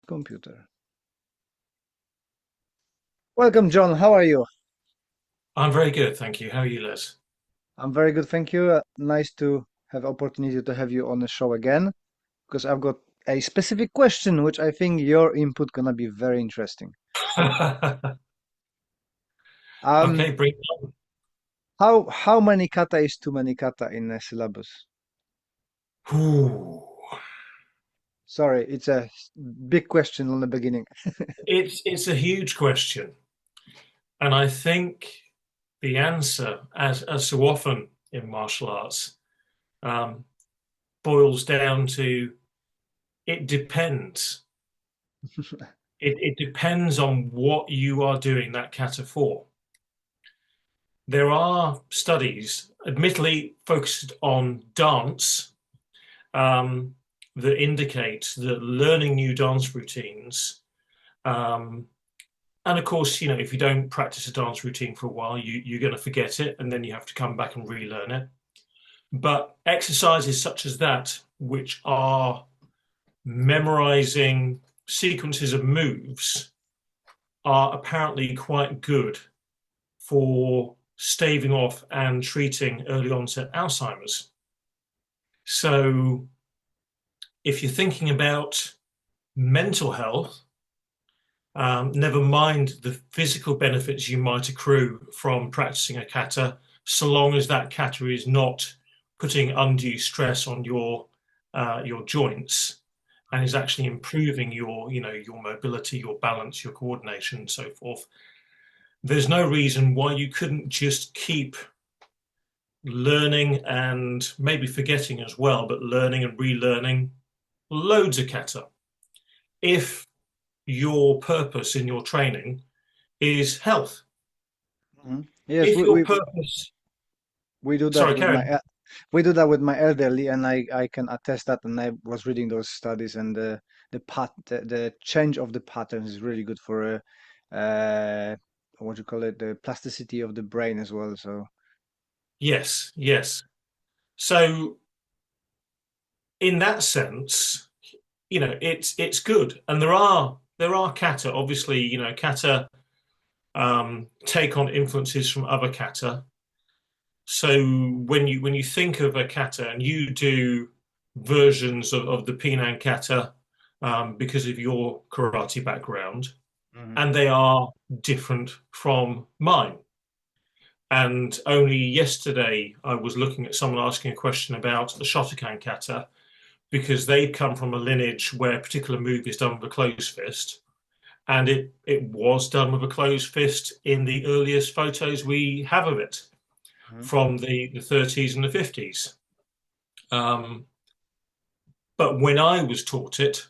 computer. Welcome, John. How are you? I'm very good, thank you. How are you, Liz? I'm very good, thank you. Nice to have opportunity to have you on the show again because I've got a specific question which I think your input gonna be very interesting. Okay, Um, bring it on. how many kata is too many kata in a syllabus? Ooh. Sorry, it's a big question on the beginning. It's a huge question, and I think the answer, as so often in martial arts, um, boils down to it depends. It depends on what you are doing that kata for. There are studies, admittedly focused on dance, um, that indicate that learning new dance routines. And of course, if you don't practice a dance routine for a while, you're going to forget it, and then you have to come back and relearn it. But exercises such as that, which are memorizing sequences of moves, are apparently quite good for staving off and treating early onset Alzheimer's. So if you're thinking about mental health, never mind the physical benefits you might accrue from practicing a kata, so long as that kata is not putting undue stress on your joints and is actually improving your mobility, your balance, your coordination, and so forth. There's no reason why you couldn't just keep learning and maybe forgetting as well, but learning and relearning loads of kata. If your purpose in your training is health. Mhm. Yes, If your purpose, we do that sorry, with my Karen. we do that with my elderly, and I can attest that. And I was reading those studies, and the change of the pattern is really good for what you call it, the plasticity of the brain as well. So Yes, yes. So in that sense, it's good. And there are kata, obviously, kata take on influences from other kata. So when you think of a kata and you do versions of the Penang kata, because of your karate background, hmm and they are different from mine. And only yesterday, I was looking at someone asking a question about the Shotokan kata because they come from a lineage where a particular move is done with a closed fist. And it was done with a closed fist in the earliest photos we have of it hmm from the 30s and the 50s. Um, but when I was taught it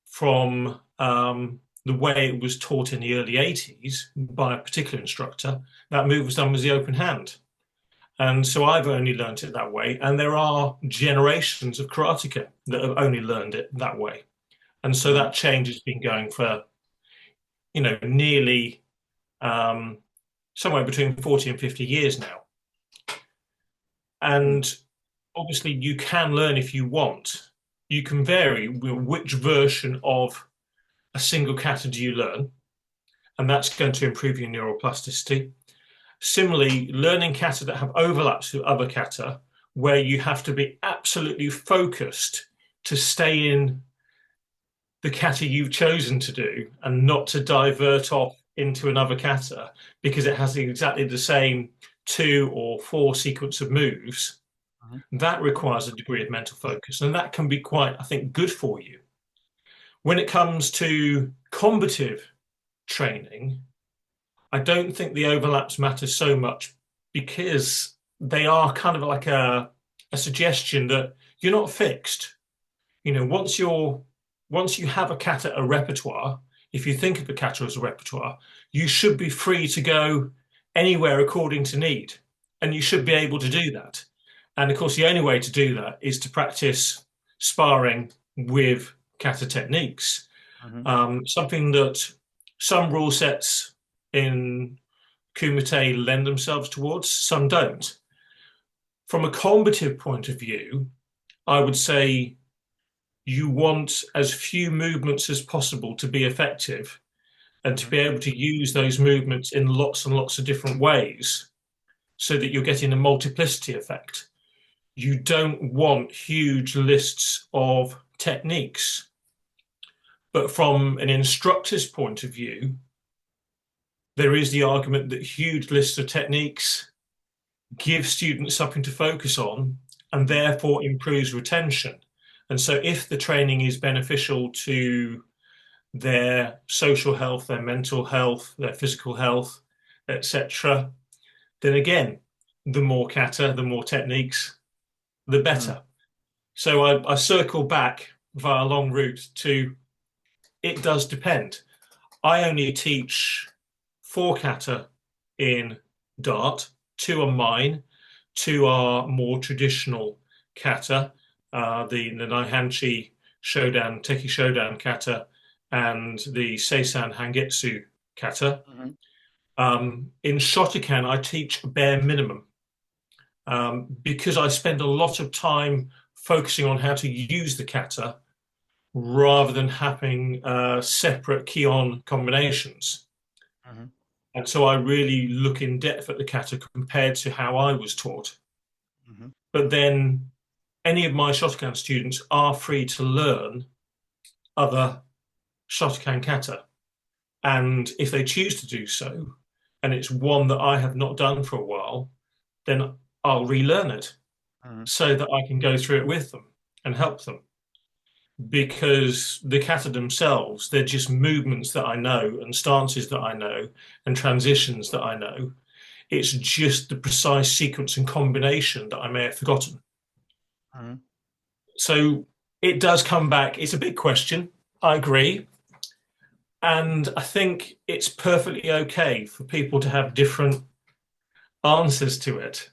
from the way it was taught in the early 80s by a particular instructor, that move was done with the open hand. And so I've only learned it that way. And there are generations of karateka that have only learned it that way. And so hmm that change has been going for, nearly um, somewhere between 40 and 50 years now. And obviously, you can learn if you want. You can vary which version of a single kata do you learn, and that's going to improve your neuroplasticity. Similarly, learning kata that have overlaps with other kata, where you have to be absolutely focused to stay in the kata you've chosen to do and not to divert off into another kata because it has exactly the same two or four sequence of moves. hmm That requires a degree of mental focus, and that can be quite, I think, good for you. When it comes to combative training, I don't think the overlaps matter so much because they are kind of like a suggestion that you're not fixed. Once you have a kata a repertoire, if you think of a kata as a repertoire, you should be free to go anywhere according to need, and you should be able to do that. And of course, the only way to do that is to practice sparring with kata techniques. hmm Something that some rule sets in Kumite lend themselves towards, some don't. From a combative point of view, I would say you want as few movements as possible to be effective and to Hmm. be able to use those movements in lots and lots of different ways so that you're getting a multiplicity effect. You don't want huge lists of techniques. But from an instructor's point of view, there is the argument that huge lists of techniques give students something to focus on and Hmm. therefore improves retention. And so if the training is beneficial to their social health, their mental health, their physical health, etc., then again, the more kata, the more techniques, the Hmm. better. So I circle back via a long route to it does depend. I only teach 4 kata in Dart. 2 are mine. 2 are more traditional kata, the Naihanchi Shodan, Teki Shodan kata, and the Seisan Hangetsu kata. Hmm. In Shotokan, I teach bare minimum because I spend a lot of time focusing on how to use the kata rather than having separate key-on combinations. Hmm. And so I really look in depth at the kata compared to how I was taught. Hmm. But then any of my Shotokan students are free to learn other Shotokan kata. And if they choose to do so, and it's one that I have not done for a while, then I'll relearn it Hmm. so that I can go through it with them and help them. Because the kata themselves, they're just movements that I know and stances that I know and transitions that I know. It's just the precise sequence and combination that I may have forgotten. Hmm. So it does come back. It's a big question. I agree. And I think it's perfectly okay for people to have different answers to it.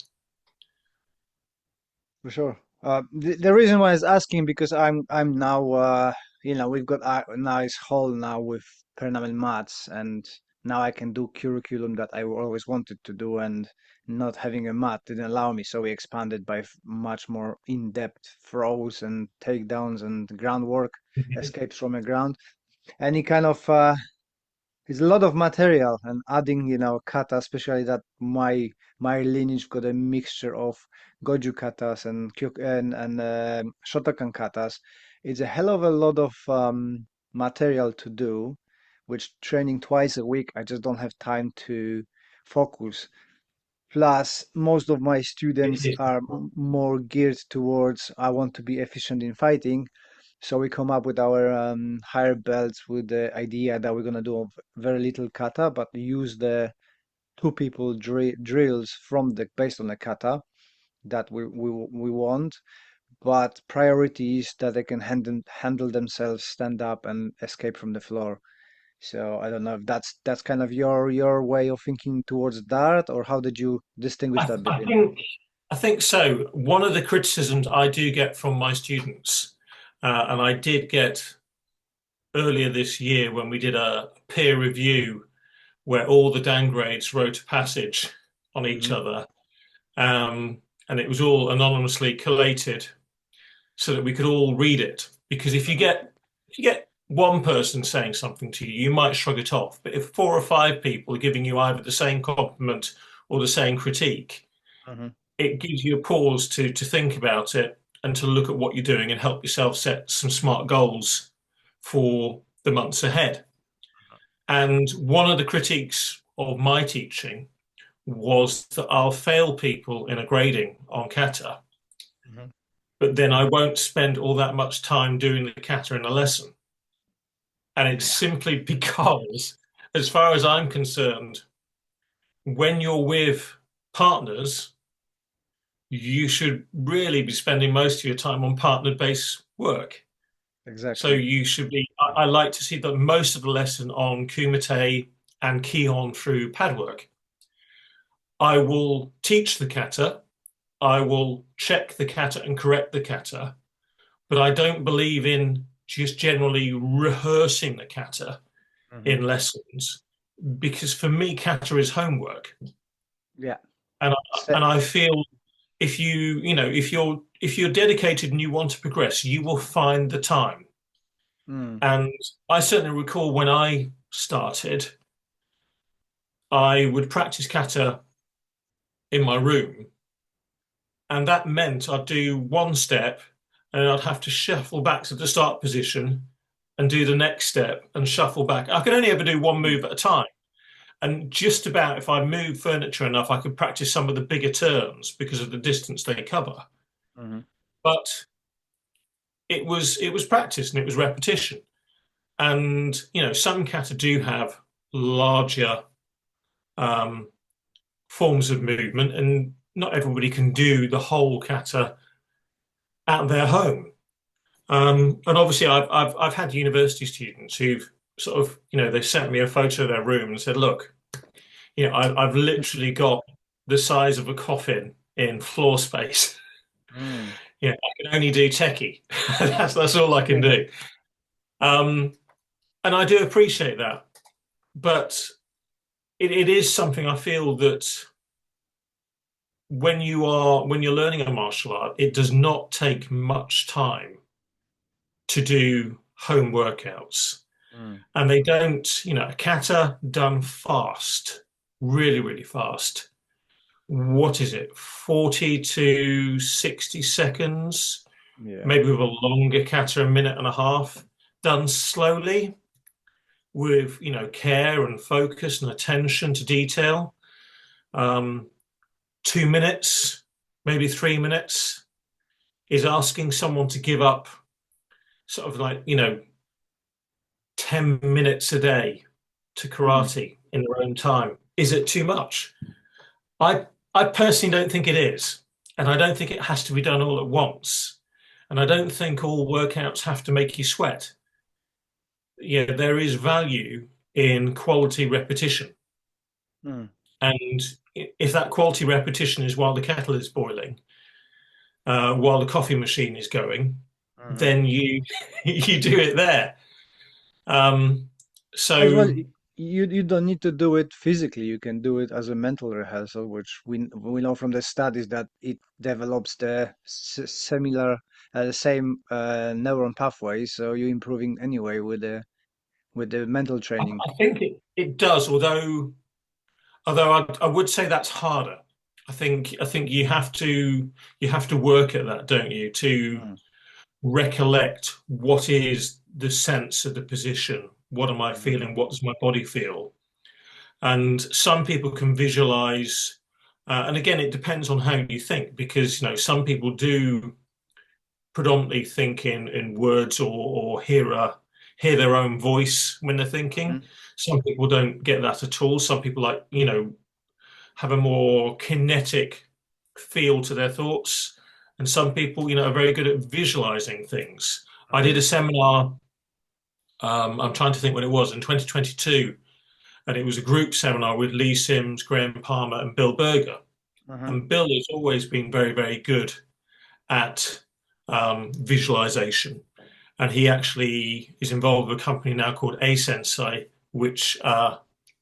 For sure. The reason why I was asking because I'm now we've got a nice hall now with permanent mats, and now I can do curriculum that I always wanted to do, and not having a mat didn't allow me, so we expanded by much more in-depth throws and takedowns and groundwork, escapes from the ground, any kind of it's a lot of material, and adding, kata, especially that my lineage got a mixture of goju katas and shotokan katas. It's a hell of a lot of material to do, which training twice a week, I just don't have time to focus. Plus, most of my students are more geared towards I want to be efficient in fighting. So we come up with our higher belts with the idea that we're gonna do very little kata, but use the two people drills from the based on the kata that we want. But priority is that they can handle themselves, stand up, and escape from the floor. So I don't know if that's kind of your way of thinking towards that, or how did you distinguish I, that I between? think I think so. One of the criticisms I do get from my students, and I did get earlier this year when we did a peer review where all the downgrades wrote a passage on each Hmm. other, um, and it was all anonymously collated so that we could all read it. Because Hmm. if you get one person saying something to you, you might shrug it off. But if 4 or 5 people are giving you either the same compliment or the same critique, Hmm. it gives you a pause to think about it and to look at what you're doing and help yourself set some smart goals for the months ahead. And one of the critiques of my teaching was that I'll fail people in a grading on kata, Hmm. but then I won't spend all that much time doing the kata in a lesson. And it's Yeah, simply because, as far as I'm concerned, when you're with partners, you should really be spending most of your time on partner-based work. So exactly. you should be, I like to see that most of the lesson on kumite and ki-on through pad work. I will teach the kata, I will check the kata and correct the kata, but I don't believe in just generally rehearsing the kata Hmm. in lessons because for me, kata is homework. Yeah. And Sa- I feel if you know, if you're if you're dedicated and you want to progress, you will find the time. Mm. And I certainly recall when I started, I would practice kata in my room, and that meant I'd do one step and I'd have to shuffle back to the start position and do the next step and shuffle back. I could only ever do one Mm. move at a time. And just about if I moved furniture enough, I could practice some of the bigger turns because of the distance they cover. Mhm. But it was practice and it was repetition. And some kata do have larger um, forms of movement, and not everybody can do the whole kata at their home. And obviously, I've had university students who've sort of they sent me a photo of their room and said, "Look, I've literally got the size of a coffin in floor space. Mm. I can only do techie. That's all I can do." Um, and I do appreciate that, but it is something I feel that when you're learning a martial art, it does not take much time to do home workouts. Mm. And they don't, a kata done fast, really, really fast. What is it, 40 to 60 seconds? Yeah. Maybe with a longer kata, a minute and a half, done slowly with, care and focus and attention to detail. Um, 2 minutes, maybe 3 minutes is asking someone to give up sort of like, 10 minutes a day to Mm. karate in their own time. Is it too much? I I personally don't think it is. And I don't think it has to be done all at once. And I don't think all workouts have to make you sweat. Yeah, there is value in quality repetition. Mm. And if that quality repetition is while the kettle is boiling, while the coffee machine is going, Mhm. then you you do it there. Um, As well, so you don't need to do it physically. You can do it as a mental rehearsal, which we know from the studies that it develops the similar, same neuron pathways. So you're improving anyway with the mental training. I think it does, although I would say that's harder. I think you have to work at that, don't you, to Mm. recollect what is the sense of the position. What am I Mhm. feeling? What does my body feel? And some people can visualize, and again, it depends on how you think, because some people do predominantly think in words or hear their own voice when they're thinking. Mhm. Some people don't get that at all. Some people like have a more kinetic feel to their thoughts, and some people are very good at visualizing things. I did Mhm. a seminar. I'm trying to think when it was in 2022, and it was a group seminar with Lee Sims, Graham Palmer, and Bill Berger. Mhm. And Bill has always been very, very good at visualization. And he actually is involved with a company now called A Sensei, which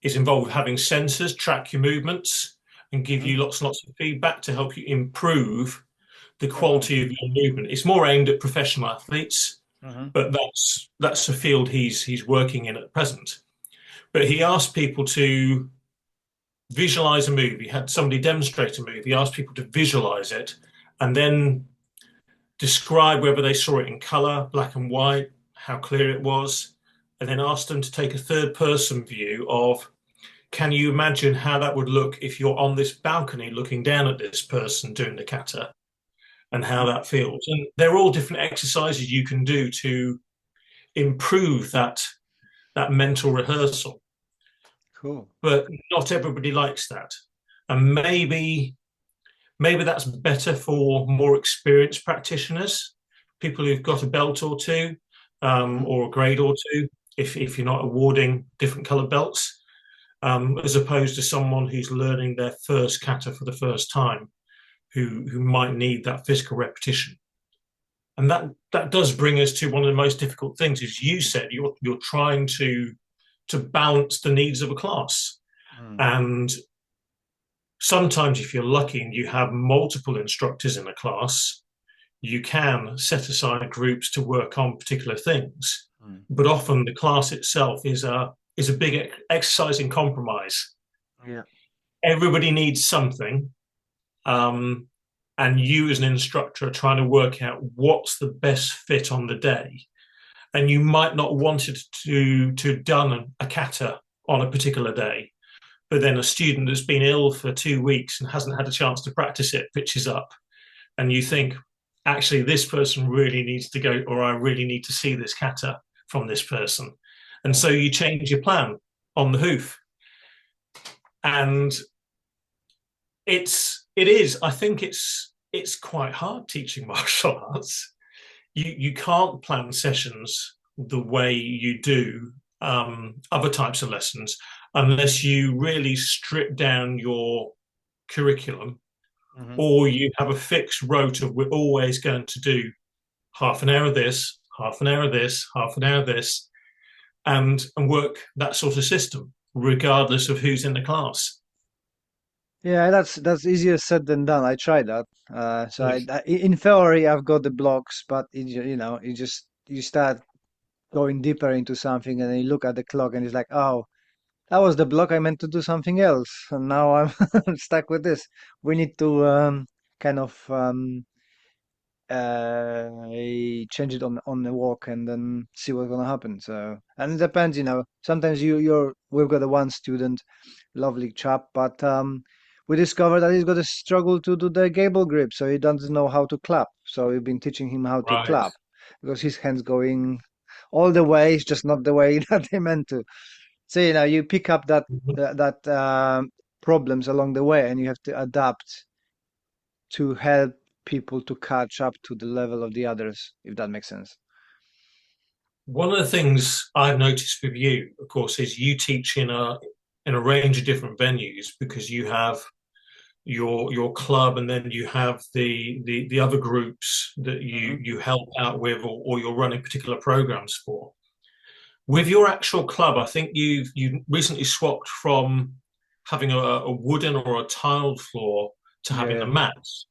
is involved with having sensors track your movements and give Mhm. you lots and lots of feedback to help you improve the Oh wow. quality of your movement. It's more aimed at professional athletes, Mhm. but that's a field he's working in at present. But he asked people to visualize a move. He had somebody demonstrate a move. He asked people to visualize it and then describe whether they saw it in color, black and white, how clear it was, and then asked them to take a third person view of, can you imagine how that would look if you're on this balcony looking down at this person doing the kata, and how Mhm. that feels? And they're all different exercises you can do to improve that mental rehearsal. Cool. But not everybody likes that. And maybe that's better for more experienced practitioners, people who've got a belt or two, Mhm. or a grade or two, if you're not awarding different colored belts, as opposed to someone who's learning their first kata for the first time, who might need that physical repetition. And that does bring us to one of the most difficult things. As you said, you're trying to balance the needs of a class. Mm. And sometimes, if you're lucky and you have multiple instructors in a class, you can set aside groups to work on particular things, Mm. but often the class itself is a big exercise in compromise. Yeah. Everybody needs something, um, and you as an instructor are trying to work out what's the best fit on the day. And you might not want it to done a kata on a particular day, but then a student that's been ill for 2 weeks and hasn't had a chance to practice it pitches up, and you think, actually, this person really needs to go, or I really need to see this kata from this person. And Yeah. so you change your plan on the hoof. And I think it's quite hard teaching martial arts. You can't plan sessions the way you do other types of lessons unless you really strip down your curriculum, Hmm. or you have a fixed rota. We're always going to do half an hour of this, half an hour of this, half an hour of this, and work that sort of system, regardless of who's in the class. Yeah, that's easier said than done. I tried that. So Mm. in theory, I've got the blocks, but you start going deeper into something, and then you look at the clock, and it's like, oh, that was the block. I meant to do something else, and now I'm stuck with this. We need to kind of change it on the walk and then see what's gonna happen. So, and it depends, sometimes we've got a one student, lovely chap, but we discovered that he's got a struggle to do the gable grip, so he doesn't know how to clap. So we've been teaching him how to Right. clap because his hands going all the way, it's just not the way that they meant to. So you pick up that problems along the way, and you have to adapt to help people to catch up to the level of the others, if that makes sense. One of the things I've noticed with you, of course, is you teach in a range of different venues because you have your club, and then you have the other groups that Hmm. you help out with, or you're running particular programs for. With your actual club, I think you recently swapped from having a wooden or a tiled floor to Yeah, having the yeah. mats,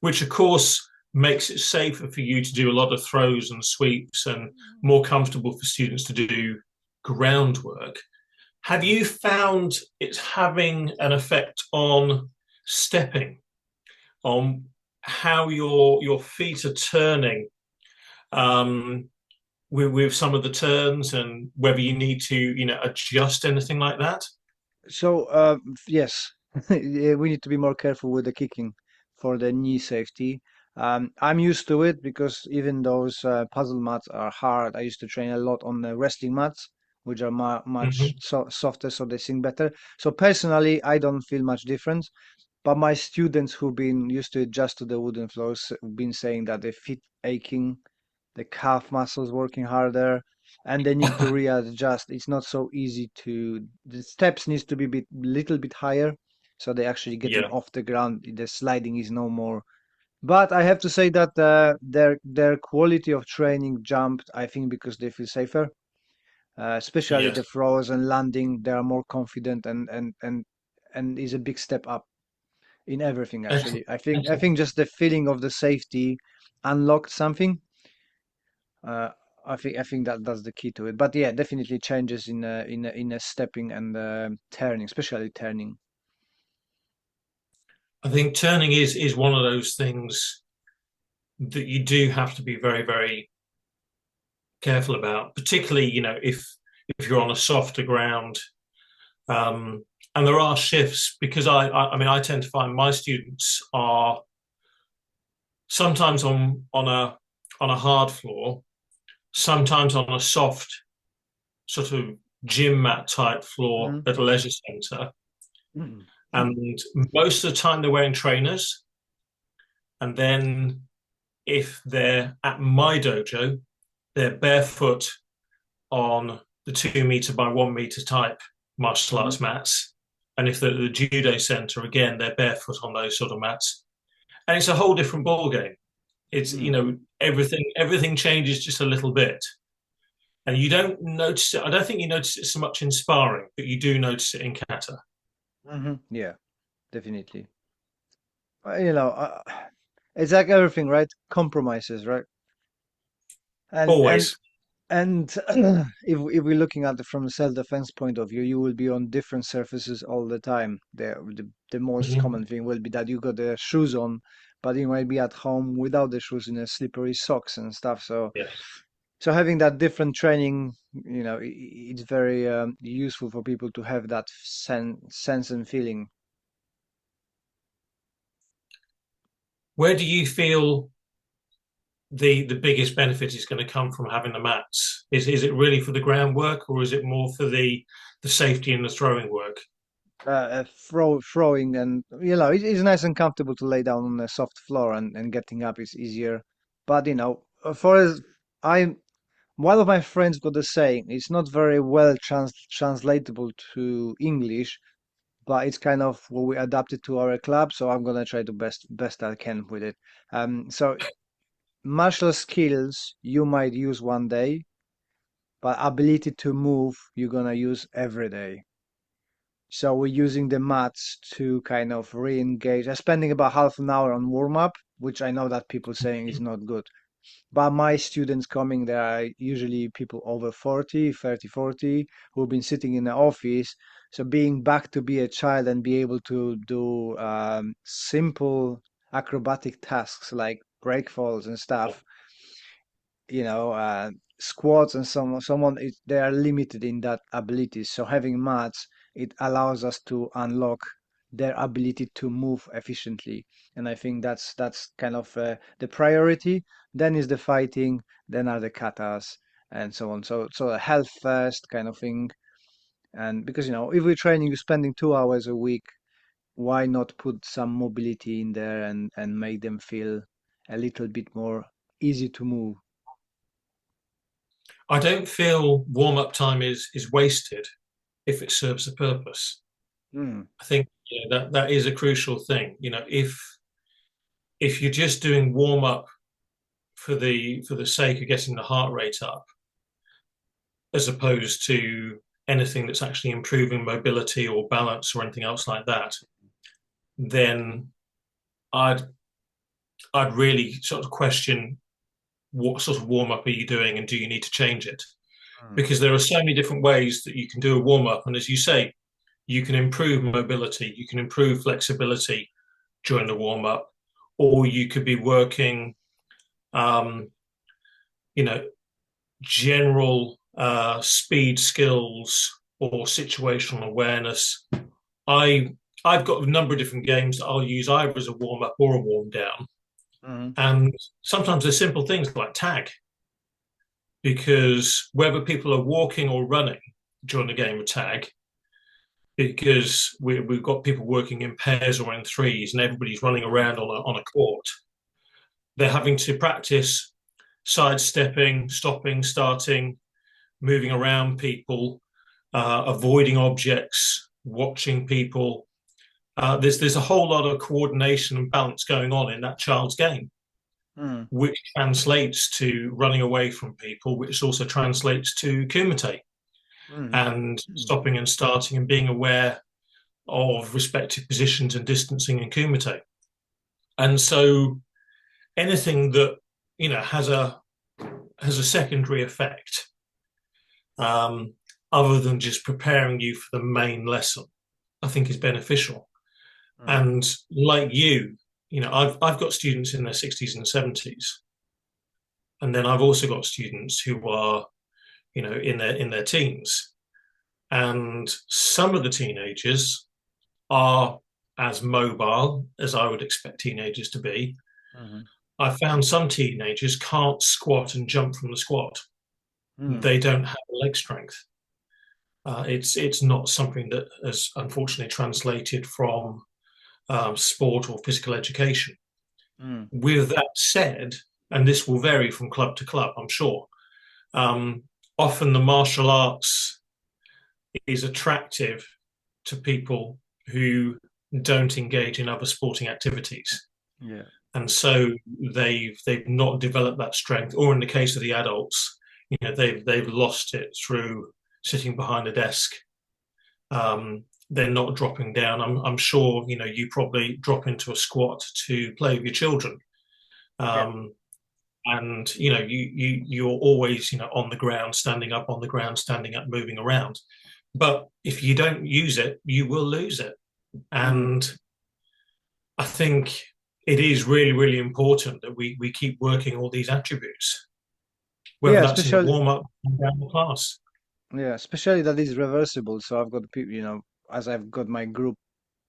which of course makes it safer for you to do a lot of throws and sweeps, and more comfortable for students to do groundwork. Have Mhm. you found it's having an effect on stepping, on how your feet are turning, um, with some of the turns, and whether you need to adjust anything like that? So, yes, yeah, we need to be more careful with the kicking for the knee safety. I'm used to it because even those puzzle mats are hard. I used to train a lot on the wrestling mats, which are much Mm-hmm. softer, so they sink better. So personally, I don't feel much difference. But my students who've been used to adjust to the wooden floors have been saying that their feet aching, the calf muscles working harder, and they need to readjust. It's not so easy the steps needs to be little bit higher, so they're actually getting Yeah. off the ground. The sliding is no more. But I have to say that their quality of training jumped, I think, because they feel safer, especially Yes. the throws and landing. They are more confident, and is a big step up in everything. Excellent. Actually, I think Excellent. just the feeling of the safety unlocked something. uh, I think that that's the key to it. But yeah, definitely changes in a stepping and turning, especially turning. I think turning is one of those things that you do have to be very, very careful about, particularly, if you're on a softer ground. Um, and there are shifts, because I mean, I tend to find my students are sometimes on a hard floor, sometimes on a soft sort of gym mat type floor Hmm. at a leisure centre, Hmm. and most of the time they're wearing trainers. And then if they're at my dojo, they're barefoot on the 2 meter by 1 meter type martial Hmm. arts mats. And if they're at the judo center, again, they're barefoot on those sort of mats. And it's a whole different ball game. It's, Hmm. everything changes just a little bit. And you don't notice it. I don't think you notice it so much in sparring, but you do notice it in kata. Hmm. Yeah, definitely. Uh, you know, uh, it's like everything, right? Compromises, right? And and Always. and if we're looking at it from a self-defense point of view, you will be on different surfaces all the time. The most Mhm. common thing will be that you got the shoes on, but you might be at home without the shoes in a slippery socks and stuff. So Yes. so having that different training, it's very useful for people to have that sense and feeling. Where do you feel the biggest benefit is going to come from having the mats? Is it really for the groundwork, or is it more for the safety and the throwing work? Throwing, and it's nice and comfortable to lay down on a soft floor, and getting up is easier. But for as I one of my friends got a saying, it's not very well translatable to English, but it's kind of what we adapted to our club, so I'm gonna try to best I can with it. So martial skills you might use one day, but ability to move you're gonna use every day. So we're using the mats to kind of re-engage. I'm spending about half an hour on warm up, which I know that people saying is not good. But my students coming there are usually people over 40, 30, 40, who've been sitting in the office. So being back to be a child and be able to do simple acrobatic tasks like break falls and stuff, you know, squats, and someone they are limited in that ability. So having mats, it allows us to unlock their ability to move efficiently, and I think that's kind of the priority. Then is the fighting, then are the katas, and so on. So a health first kind of thing, and because if we're training, you're spending 2 hours a week, why not put some mobility in there and make them feel a little bit more easy to move. I don't feel warm up time is wasted if it serves a purpose. Mm. I think that is a crucial thing. If you're just doing warm up for the sake of getting the heart rate up, as opposed to anything that's actually improving mobility or balance or anything else like that, then I'd I'd really sort of question what sort of warm up are you doing and do you need to change it? Mm. Because there are so many different ways that you can do a warm up, and as you say, you can improve mobility, you can improve flexibility during the warm up, or you could be working, um, you know, general speed skills or situational awareness. I I've got a number of different games that I'll use either as a warm up or a warm down, Mm. and sometimes they're simple things like tag, because whether people are walking or running during the game of tag, because we've got people working in pairs or in threes, and everybody's running around on a court, they're having to practice sidestepping, stopping, starting, moving around people, avoiding objects, watching people. There's a whole lot of coordination and balance going on in that child's game, Mm. which translates to running away from people, which also translates to kumite Mm. and Mm. stopping and starting and being aware of respective positions and distancing in kumite. And so anything that has a secondary effect, um, other than just preparing you for the main lesson, I think is beneficial. Mm. And like I've got students in their 60s and 70s, and then I've also got students who are in their teens, and some of the teenagers are as mobile as I would expect teenagers to be. Mhm. I found some teenagers can't squat and jump from the squat. Mm. They don't have leg strength. It's not something that has unfortunately translated from sport or physical education. Mm. With that said, and this will vary from club to club, I'm sure, um, often the martial arts is attractive to people who don't engage in other sporting activities. Yeah. And so they've not developed that strength, or in the case of the adults, they've lost it through sitting behind a desk. They're not dropping down. I'm sure you probably drop into a squat to play with your children, Yeah. Um, and you're always on the ground, standing up on the ground, standing up, moving around. But if you don't use it, you will lose it. Mm. And I think it is really, really important that we keep working all these attributes, whether Yeah, that's in the especially warm up and down the class. yeah, especially that is reversible. So I've got people, as I've got my group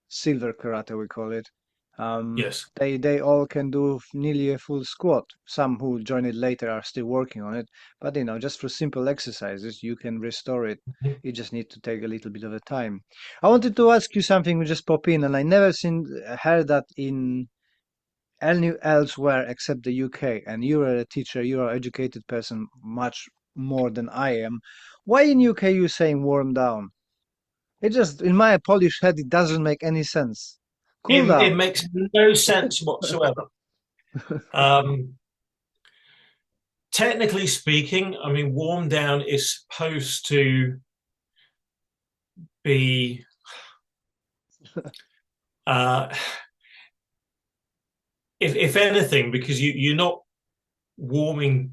silver karate, we call it. Yes. They all can do nearly a full squat. Some who join it later are still working on it, but just for simple exercises, you can restore it. You just need to take a little bit of a time. I wanted to ask you something. We just pop in, and I never seen heard that in any elsewhere except the UK. And you're a teacher, you're an educated person, much more than I am. Why in UK you saying warm down? It just, in my Polish head, it doesn't make any sense. Cool It down. makes no sense whatsoever. Um, Technically speaking, I mean, warm down is supposed to be, uh, if anything, because you're not warming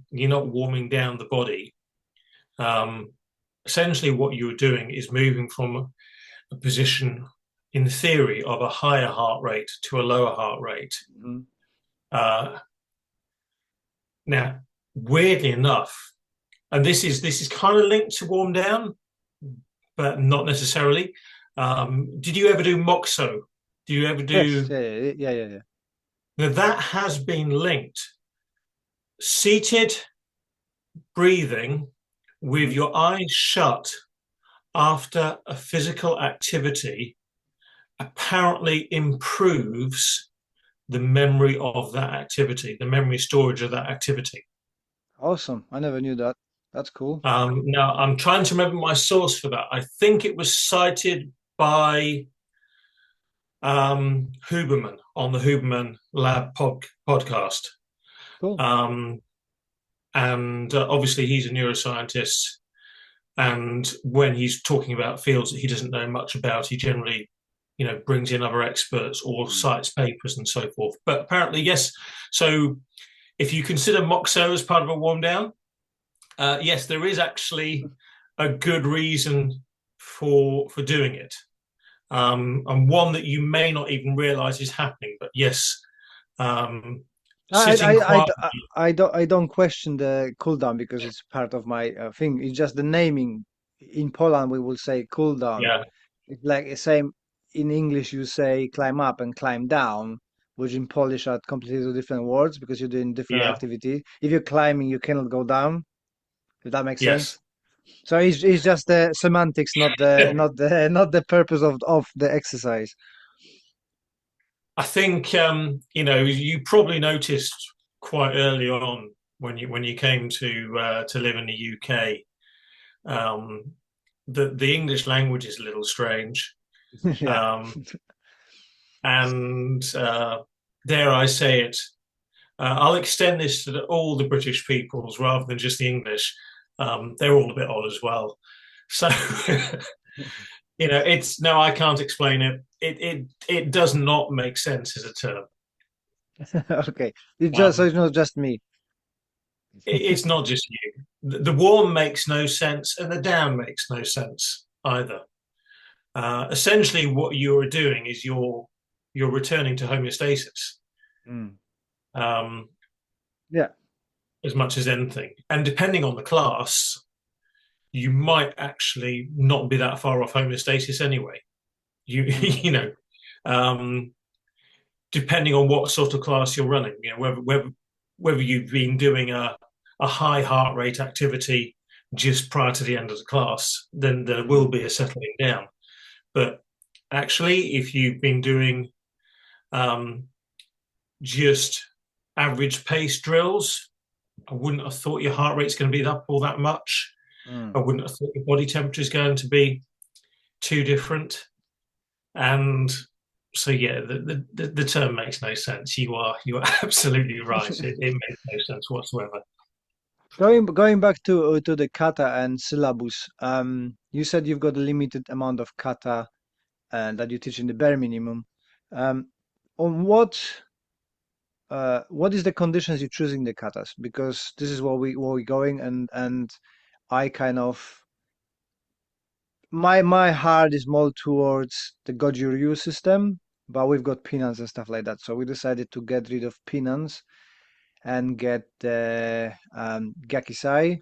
down the body. Um, Essentially, what you're doing is moving from a position, in theory, of a higher heart rate to a lower heart rate. Mhm. Uh, Now, weirdly enough, and this is kind of linked to warm down, but not necessarily. Did you ever do moxo? Do you ever Yes, do? yeah, yeah, yeah, yeah, yeah. Now that has been linked. Seated breathing with Mhm. your eyes shut after a physical activity apparently improves the memory of that activity, the memory storage of that activity. Awesome. I never knew that. That's cool. Now, I'm trying to remember my source for that. I think it was cited by Huberman on the Huberman Lab podcast. Cool. Um, and Obviously, he's a neuroscientist. And when he's talking about fields that he doesn't know much about, he generally, brings in other experts or Mm. cites papers and so forth. But apparently, yes. So if you consider Moxo as part of a warm down, yes, there is actually a good reason for doing it, and one that you may not even realise is happening. But yes, um, I, sitting I, I, quiet. d- I don't question the cooldown because it's part of my thing. It's just the naming. In Poland, we will say cooldown. Yeah, It's like the same in English, you say climb up and climb down, which in Polish are completely two different words because you're doing different yeah, activity. If you're climbing, you cannot go down. If that makes sense. yes. So it's just the semantics, not the purpose of the exercise. I think you probably noticed quite early on when you came to live in the UK, um, that the English language is a little strange, Yeah. um, and dare I say it, I'll extend this to all the British peoples rather than just the English. They're all a bit odd as well. So it's no, I can't explain it. It does not make sense as a term. Okay. So Um, it's not just me. it's not just you. The warm makes no sense, and the down makes no sense either. Essentially, what you're doing is you're returning to homeostasis, Mm. um, Yeah. as much as anything. And depending on the class, you might actually not be that far off homeostasis anyway. You Mm. you know, um, Depending on what sort of class you're running, whether you've been doing a high heart rate activity just prior to the end of the class, then there will Mm. be a settling down. But actually, if you've been doing um, just average pace drills, I wouldn't have thought your heart rate's going to be up all that much. Mm. I wouldn't have thought your body temperature is going to be too different. And so, yeah, the term makes no sense. You are absolutely right. It makes no sense whatsoever. Going back to the kata and syllabus. You said you've got a limited amount of kata and that you teach in the bare minimum. Um, on what what is the conditions you're choosing the katas? Because this is where we're going, and I kind of my heart is more towards the Goju Ryu system, but we've got Pinans and stuff like that. So we decided to get rid of Pinans and get the Gakisai,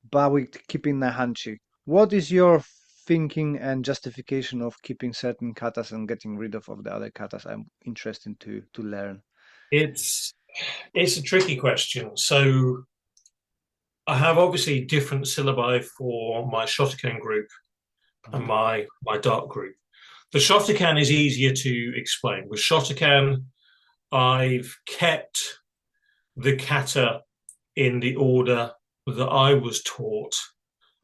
but we're keeping Nahanchi. What is your thinking and justification of keeping certain katas and getting rid of the other katas? I'm interested to learn. It's it's a tricky question. So I have obviously different syllabi for my Shotokan group and Mhm, my Dart group. The Shotokan is easier to explain. With Shotokan, I've kept the kata in the order that I was taught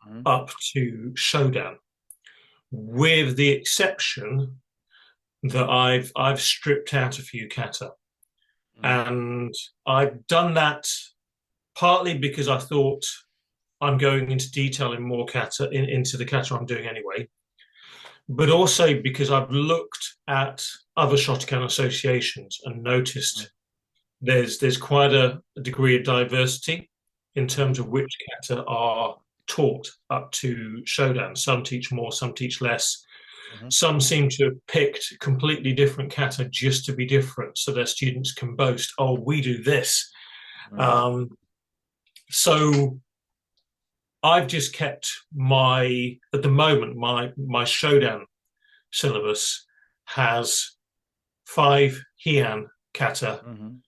mhm, up to Shodan, with the exception that I've stripped out a few kata. mhm, And I've done that partly because I thought I'm going into detail in more kata into the kata I'm doing anyway, but also because I've looked at other Shotokan associations and mhm, noticed there's quite a degree of diversity in terms mhm, of which kata are taught up to Shodan. Some teach more, some teach less. mhm, Some seem to have picked completely different kata just to be different, so their students can boast, "Oh, we do this." mhm, Um, so I've just kept my at the moment my Shodan syllabus has 5 Heian kata, mhm,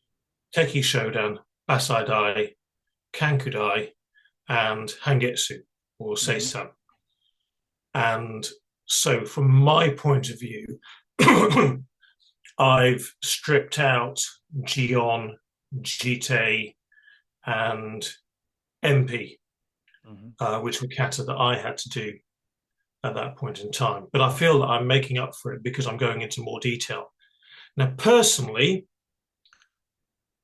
Teki Shodan, Basai Dai, Kankudai, and Hangetsu or mhm, Seisan. And so, from my point of view, I've stripped out Gion, Jite, and MP, mhm, which were kata that I had to do at that point in time. But I feel that I'm making up for it because I'm going into more detail. Now, personally,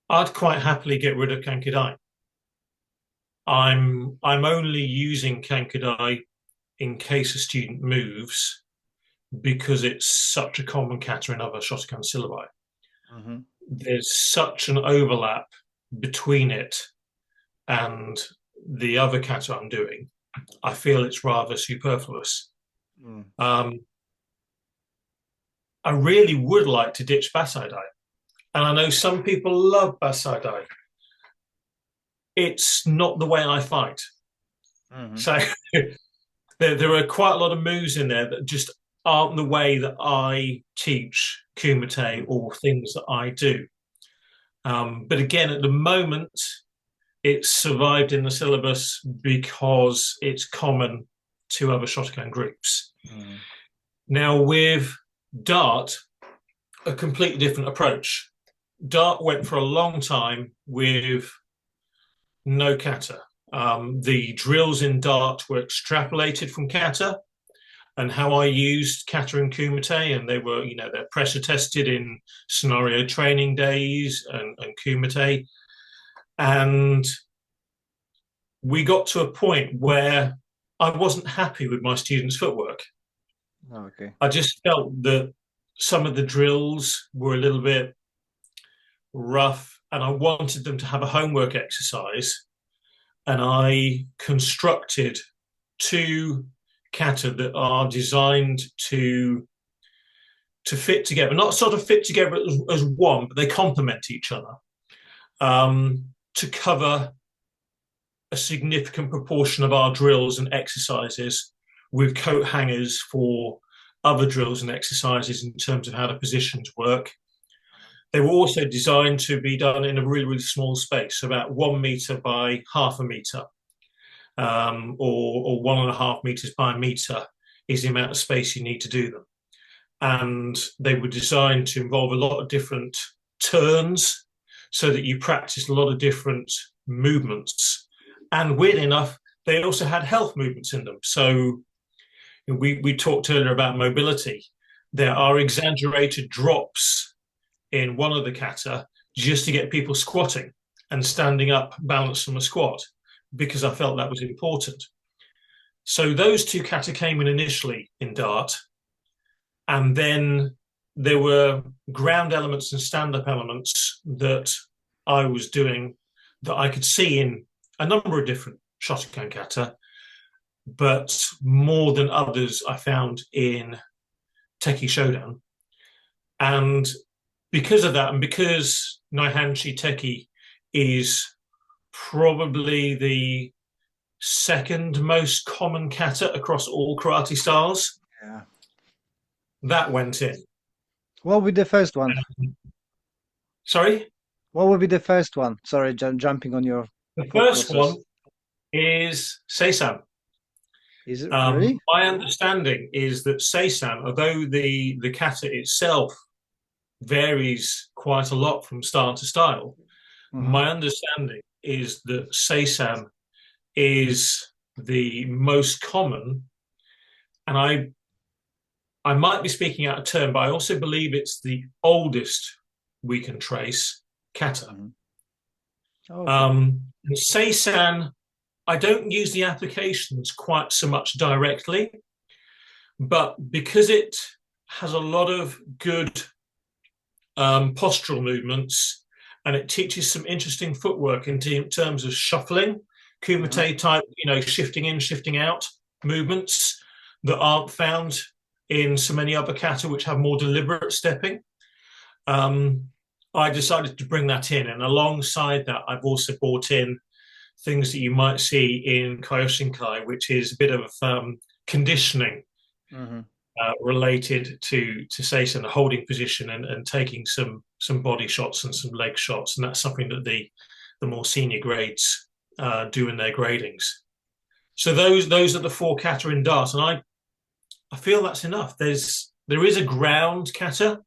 I'd quite happily get rid of Kankudai. I'm only using Kankudai in case a student moves because it's such a common kata in other Shotokan syllabi. mhm, There's such an overlap between it and the other kata I'm doing. I feel it's rather superfluous. mhm. Um, I really would like to ditch Basai Dai, and I know some people love Basai Dai. It's not the way I fight. Mhm. So there are quite a lot of moves in there that just aren't the way that I teach Kumite Mhm. or things that I do. But again, at the moment, it's survived in the syllabus because it's common to other Shotokan groups. Mhm. Now, with Dart, a completely different approach. Dart went for a long time with no kata. The drills in Dart were extrapolated from kata, and how I used kata and kumite, and they were, they're pressure tested in scenario training days and kumite. And we got to a point where I wasn't happy with my students' footwork. Oh, okay. I just felt that some of the drills were a little bit rough, and I wanted them to have a homework exercise. And I constructed 2 kata that are designed to fit together, not sort of fit together as one, but they complement each other to cover a significant proportion of our drills and exercises with coat hangers for other drills and exercises in terms of how the positions work. They were also designed to be done in a really, really small space, so about 1 meter by half a meter, or 1.5 meters by a meter is the amount of space you need to do them. And they were designed to involve a lot of different turns so that you practice a lot of different movements. And weirdly enough, they also had health movements in them. So we talked earlier about mobility. There Mhm. are exaggerated drops in one of the kata just to get people squatting and standing up balanced from a squat because I felt that was important. So those 2 kata came in initially in Dart, and then there were ground elements and stand-up elements that I was doing that I could see in a number of different Shotokan kata, but more than others I found in Teki Shodan. And because of that, and because Naihanchi Teki is probably the second most common kata across all karate styles, Yeah. that went in. What would be the first one? Sorry? What would be the first one? Sorry, jumping on your The thought first process. one is Seisan. Is it really? My understanding is that Seisan, although the kata itself varies quite a lot from style to style, Hmm. my understanding is that Seisan is the most common, and I might be speaking out of turn, but I also believe it's the oldest we can trace kata. Hmm. Okay. And Seisan, I don't use the applications quite so much directly, but because it has a lot of good postural movements and it teaches some interesting footwork in terms of shuffling, Hmm. kumite type, shifting in, shifting out movements that aren't found in so many other kata, which have more deliberate stepping. Um, I decided to bring that in, and alongside that, I've also brought in things that you might see in Kyokushinkai, which is a bit of conditioning Hmm. related to say some holding position and taking some body shots and some leg shots, and that's something that the more senior grades do in their gradings. So those are the four kata in Dart, and I feel that's enough. There is a ground kata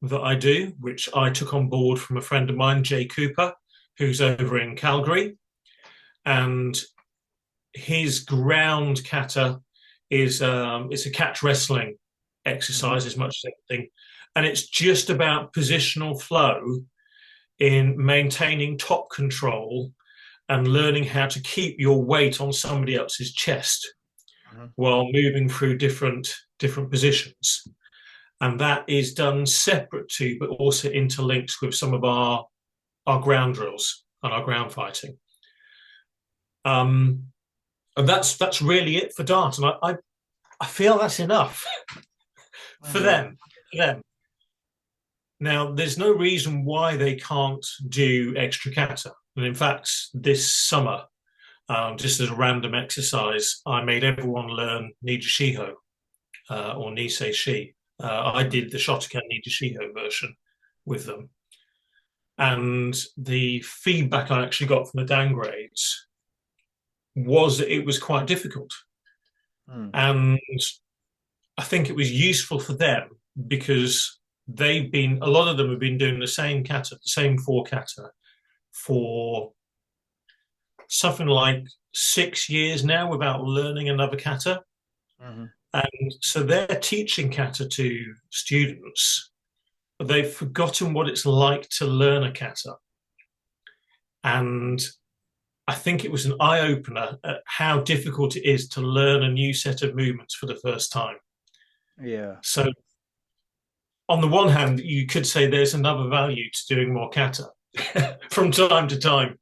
that I do, which I took on board from a friend of mine, Jay Cooper, who's over in Calgary, and his ground kata is it's a catch wrestling Hmm. exercise as much as anything, and it's just about positional flow in maintaining top control and learning how to keep your weight on somebody else's chest Hmm. while moving through different positions. And that is done separate to, but also interlinks with some of our ground drills and our ground fighting. Um, and that's really it for Dart. And I feel that's enough for Yeah. them. For them. Now, there's no reason why they can't do extra kata. And in fact, this summer, just as a random exercise, I made everyone learn Nijishiho or Nisei Shi. I Hmm. did the Shotokan Nijishiho version with them. And the feedback I actually got from the downgrades was that it was quite difficult. Hmm. And I think it was useful for them because a lot of them have been doing the same kata, the same four kata for something like 6 years now without learning another kata. Hmm. And so they're teaching kata to students, but they've forgotten what it's like to learn a kata. And I think it was an eye opener at how difficult it is to learn a new set of movements for the first time. Yeah. So, on the one hand, you could say there's another value to doing more kata from time to time,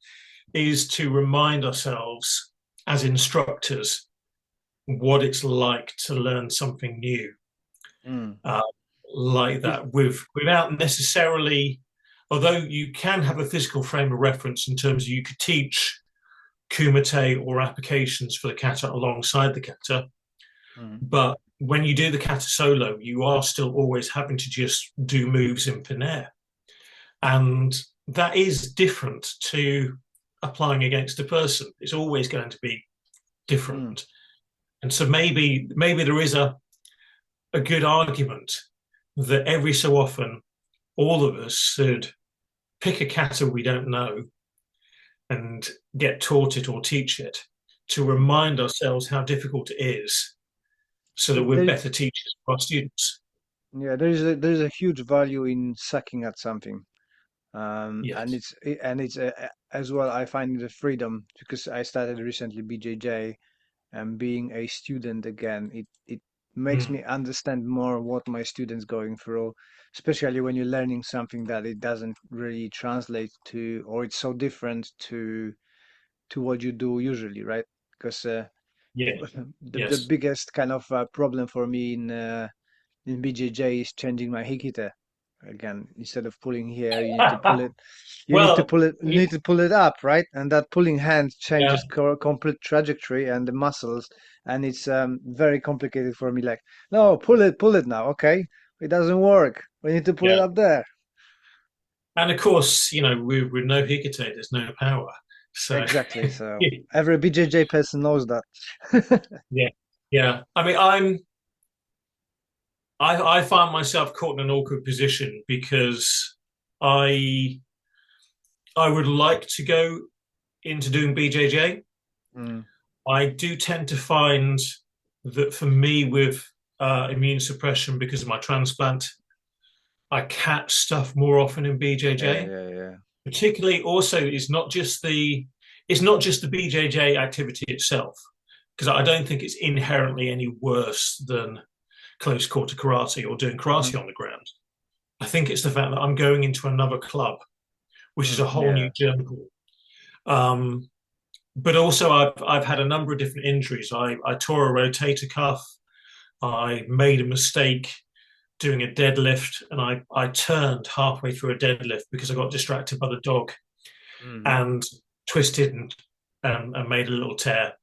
is to remind ourselves as instructors what it's like to learn something new, Mm. uh, like that, without necessarily, although you can have a physical frame of reference in terms of you could teach kumite or applications for the kata alongside the kata, Mm. but when you do the kata solo, you are still always having to just do moves in pin air. And that is different to applying against a person. It's always going to be Mm. different. And so maybe there is a good argument that every so often all of us should pick a kata we don't know and get taught it or teach it to Mm. remind ourselves how difficult it is so that we're There, better teachers for our students. yeah, there is a huge value in sucking at something, and Yes. as well. I find the freedom because I started recently BJJ and being a student again. makes Mm. me understand more what my students going through, especially when you're learning something that it doesn't really translate to, or it's so different to what you do usually, right? Because Yeah. the Yes. biggest kind of problem for me in BJJ is changing my hikite. Again, instead of pulling here, you need to pull it. Well, You need to pull it up, right? And that pulling hand yeah, changes complete trajectory and the muscles, and it's very complicated for me. Like, no, pull it now. Okay, it doesn't work. We need to pull it yeah. up there. And of course, with no Hikate, there's no power. So, Exactly. So every BJJ person knows that. yeah, yeah. I mean, I find myself caught in an awkward position because I I would like to go into doing BJJ. Mm, I do tend to find that for me, with immune suppression because of my transplant, I catch stuff more often in yeah, BJJ. yeah, yeah. Particularly, also, it's not just the BJJ activity itself, because I don't think it's inherently any worse than close quarter karate or doing Hmm. karate on the ground. I think it's the fact that I'm going into another club, which is Mm, a whole new yeah. jungle. Um, but also, I've had a number of different injuries. I tore a rotator cuff. I made a mistake doing a deadlift, and I turned halfway through a deadlift because I got distracted by the dog Hmm. and twisted and made a little tear.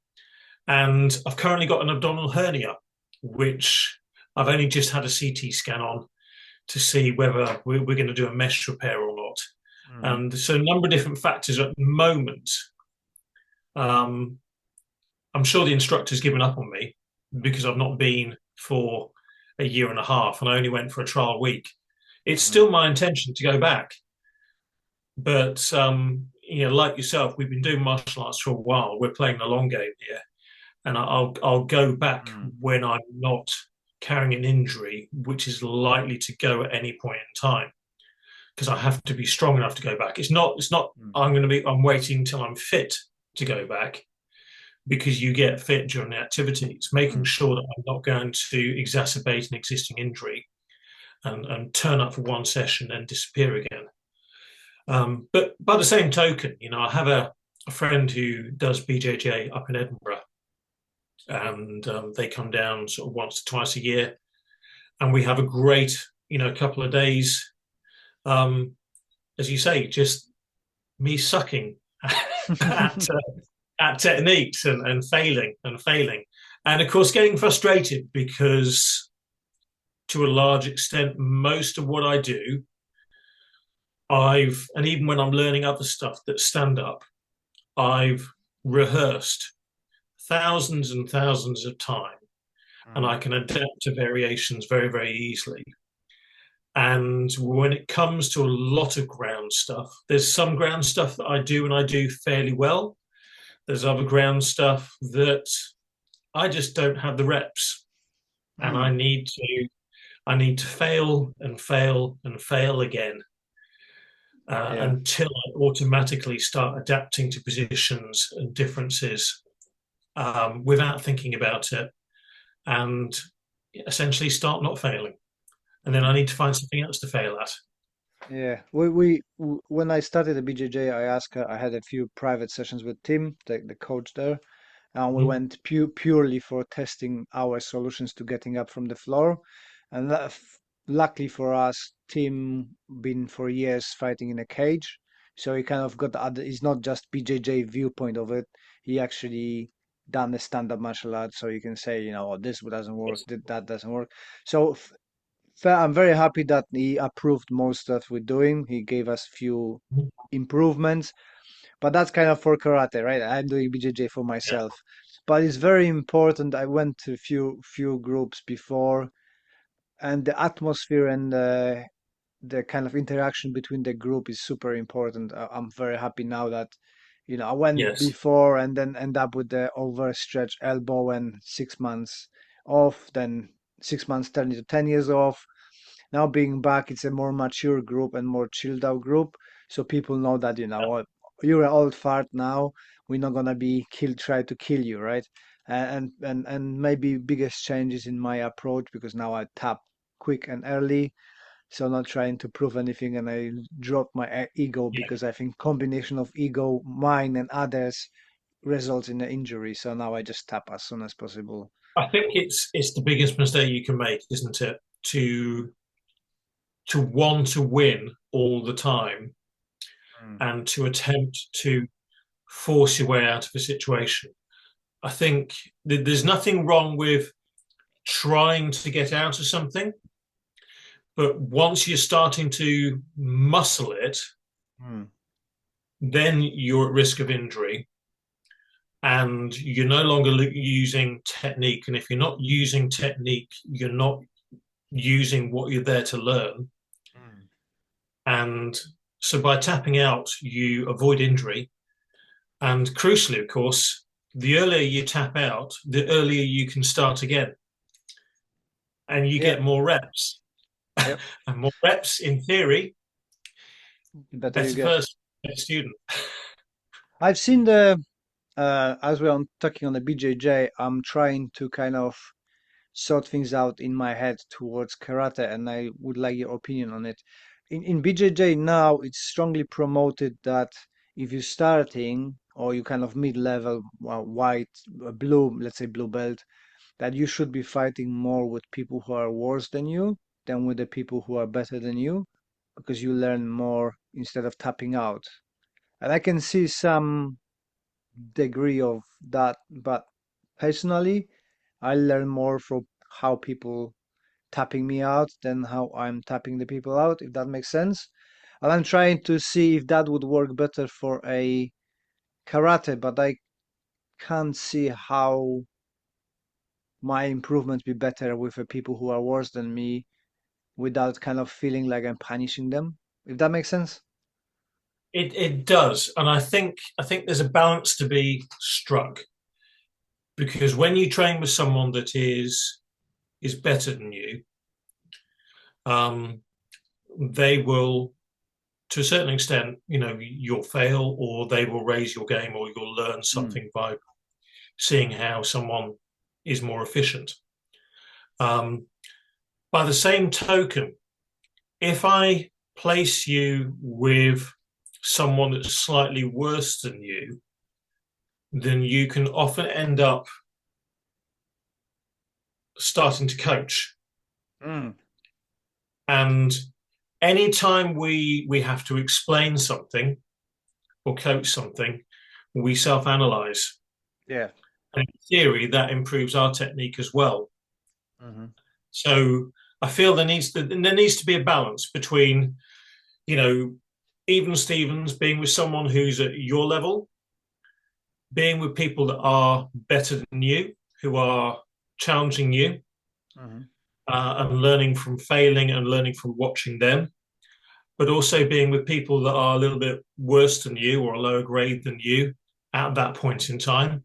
And I've currently got an abdominal hernia, which I've only just had a CT scan on to see whether we're going to do a mesh repair or not. Hmm. And so a number of different factors at the moment. Um, I'm sure the instructor's given up on me because I've not been for a year and a half and I only went for a trial week. It's Hmm. still my intention to go back, but like yourself, we've been doing martial arts for a while. We're playing the long game here, and I'll go back Hmm. when I'm not carrying an injury, which is likely to go at any point in time, because I have to be strong enough to go back. It's not Hmm. I'm waiting until I'm fit to go back, because you get fit during the activity. It's making Hmm. sure that I'm not going to exacerbate an existing injury and turn up for one session and disappear again. But by the same token, I have a friend who does BJJ up in Edinburgh, and they come down sort of once or twice a year, and we have a great, couple of days. Um, as you say, just me sucking at at techniques and failing and failing, and of course getting frustrated because to a large extent, most of what I do, and even when I'm learning other stuff that stand up, I've rehearsed thousands and thousands of times, and Hmm. I can adapt to variations very, very easily. And when it comes to a lot of ground stuff, there's some ground stuff that I do and I do fairly well. There's other ground stuff that I just don't have the reps, and Hmm. I need to fail and fail and fail again Yeah. until I automatically start adapting to positions and differences without thinking about it, and essentially start not failing. And then I Hmm. need to find something else to fail at. Yeah. When I started the BJJ, I had a few private sessions with Tim, the coach there, and we Mhm. went purely for testing our solutions to getting up from the floor. And luckily for us, Tim been for years fighting in a cage, so he kind of got the other. It's not just BJJ viewpoint of it. He actually done the stand-up martial arts, so you can say, "Oh, this doesn't work, that doesn't work." So I'm very happy that he approved most that we're doing. He gave us few improvements, but that's kind of for karate, right? I'm doing BJJ for Yeah. myself. But it's very important. I went to few groups before, and the atmosphere and the kind of interaction between the group is super important. I'm very happy now that, I went Yes. before and then end up with the overstretched elbow and 6 months off, then 6 months turn into 10 years off. Now being back, it's a more mature group and more chilled out group. So people know that, you're an old fart now. We're not gonna be try to kill you, right? and maybe biggest changes in my approach because now I tap quick and early, so not trying to prove anything, and I drop my ego Yeah. because I think combination of ego, mine and others, results in an injury. So now I just tap as soon as possible. I think it's the biggest mistake you can make, isn't it? To want to win all the time Mm. and to attempt to force your way out of a situation. I think there's nothing wrong with trying to get out of something, but once you're starting to muscle it, Mm. then you're at risk of injury and you're no longer using technique. And if you're not using technique, you're not using what you're there to learn. Mm. And so by tapping out, you avoid injury. And crucially, of course, the earlier you tap out, the earlier you can start again and you Yeah, get more reps. yep. And more reps, in theory, The better you better get. person, better student. I've seen the as we're on talking on the BJJ, I'm trying to kind of sort things out in my head towards karate, and I would like your opinion on it. In BJJ now, it's strongly promoted that if you're starting or you kind of mid-level, white, blue, let's say blue belt, that you should be fighting more with people who are worse than you than with the people who are better than you, because you learn more instead of tapping out. And I can see some degree of that, but personally, I learn more from how people tapping me out than how I'm tapping the people out, if that makes sense. And I'm trying to see if that would work better for a karate, but I can't see how my improvements be better with the people who are worse than me without kind of feeling like I'm punishing them, if that makes sense. It does, and I think there's a balance to be struck because when you train with someone that is better than you, um, they will, to a certain extent, you'll fail or they will raise your game or you'll learn Mm, something by seeing how someone is more efficient. Um, by the same token, if I place you with someone that's slightly worse than you, then you can often end up starting to coach. mm, And anytime we have to explain something or coach something, we self-analyze. yeah. And in theory, that improves our technique as well. Hmm. So I feel there needs to be a balance between, you know, even Stevens being with someone who's at your level, being with people that are better than you, who are challenging you, Hmm. and learning from failing and learning from watching them, but also being with people that are a little bit worse than you or a lower grade than you at that point in time,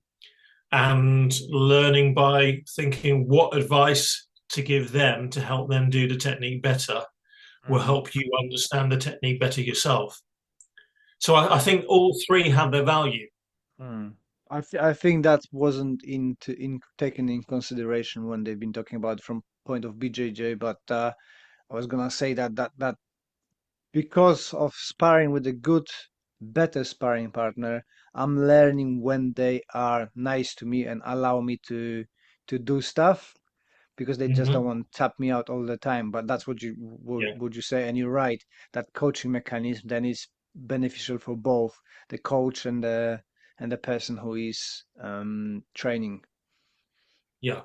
and learning by thinking what advice to give them to help them do the technique better will Hmm. help you understand the technique better yourself. So I think all three have their value. Mm. I think that wasn't in taken in consideration when they've been talking about from point of BJJ, but I was gonna say that because of sparring with a good, better sparring partner, I'm learning when they are nice to me and allow me to do stuff because they just don't Mm-hmm. want to tap me out all the time. But that's what you Yeah, would you say, and you're right. That coaching mechanism then is beneficial for both the coach and the person who is training. yeah.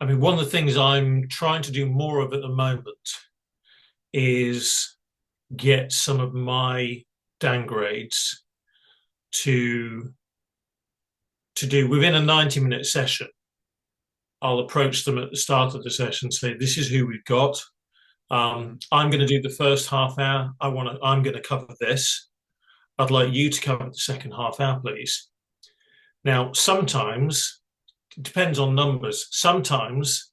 I mean, one of the things I'm trying to do more of at the moment is get some of my downgrades to to do within a 90-minute session. I'll approach them at the start of the session, say, "This is who we've got. Mhm. I'm going to do the first half hour. I'm going to cover this. I'd like you to cover the second half hour, please." Now, sometimes it depends on numbers. Sometimes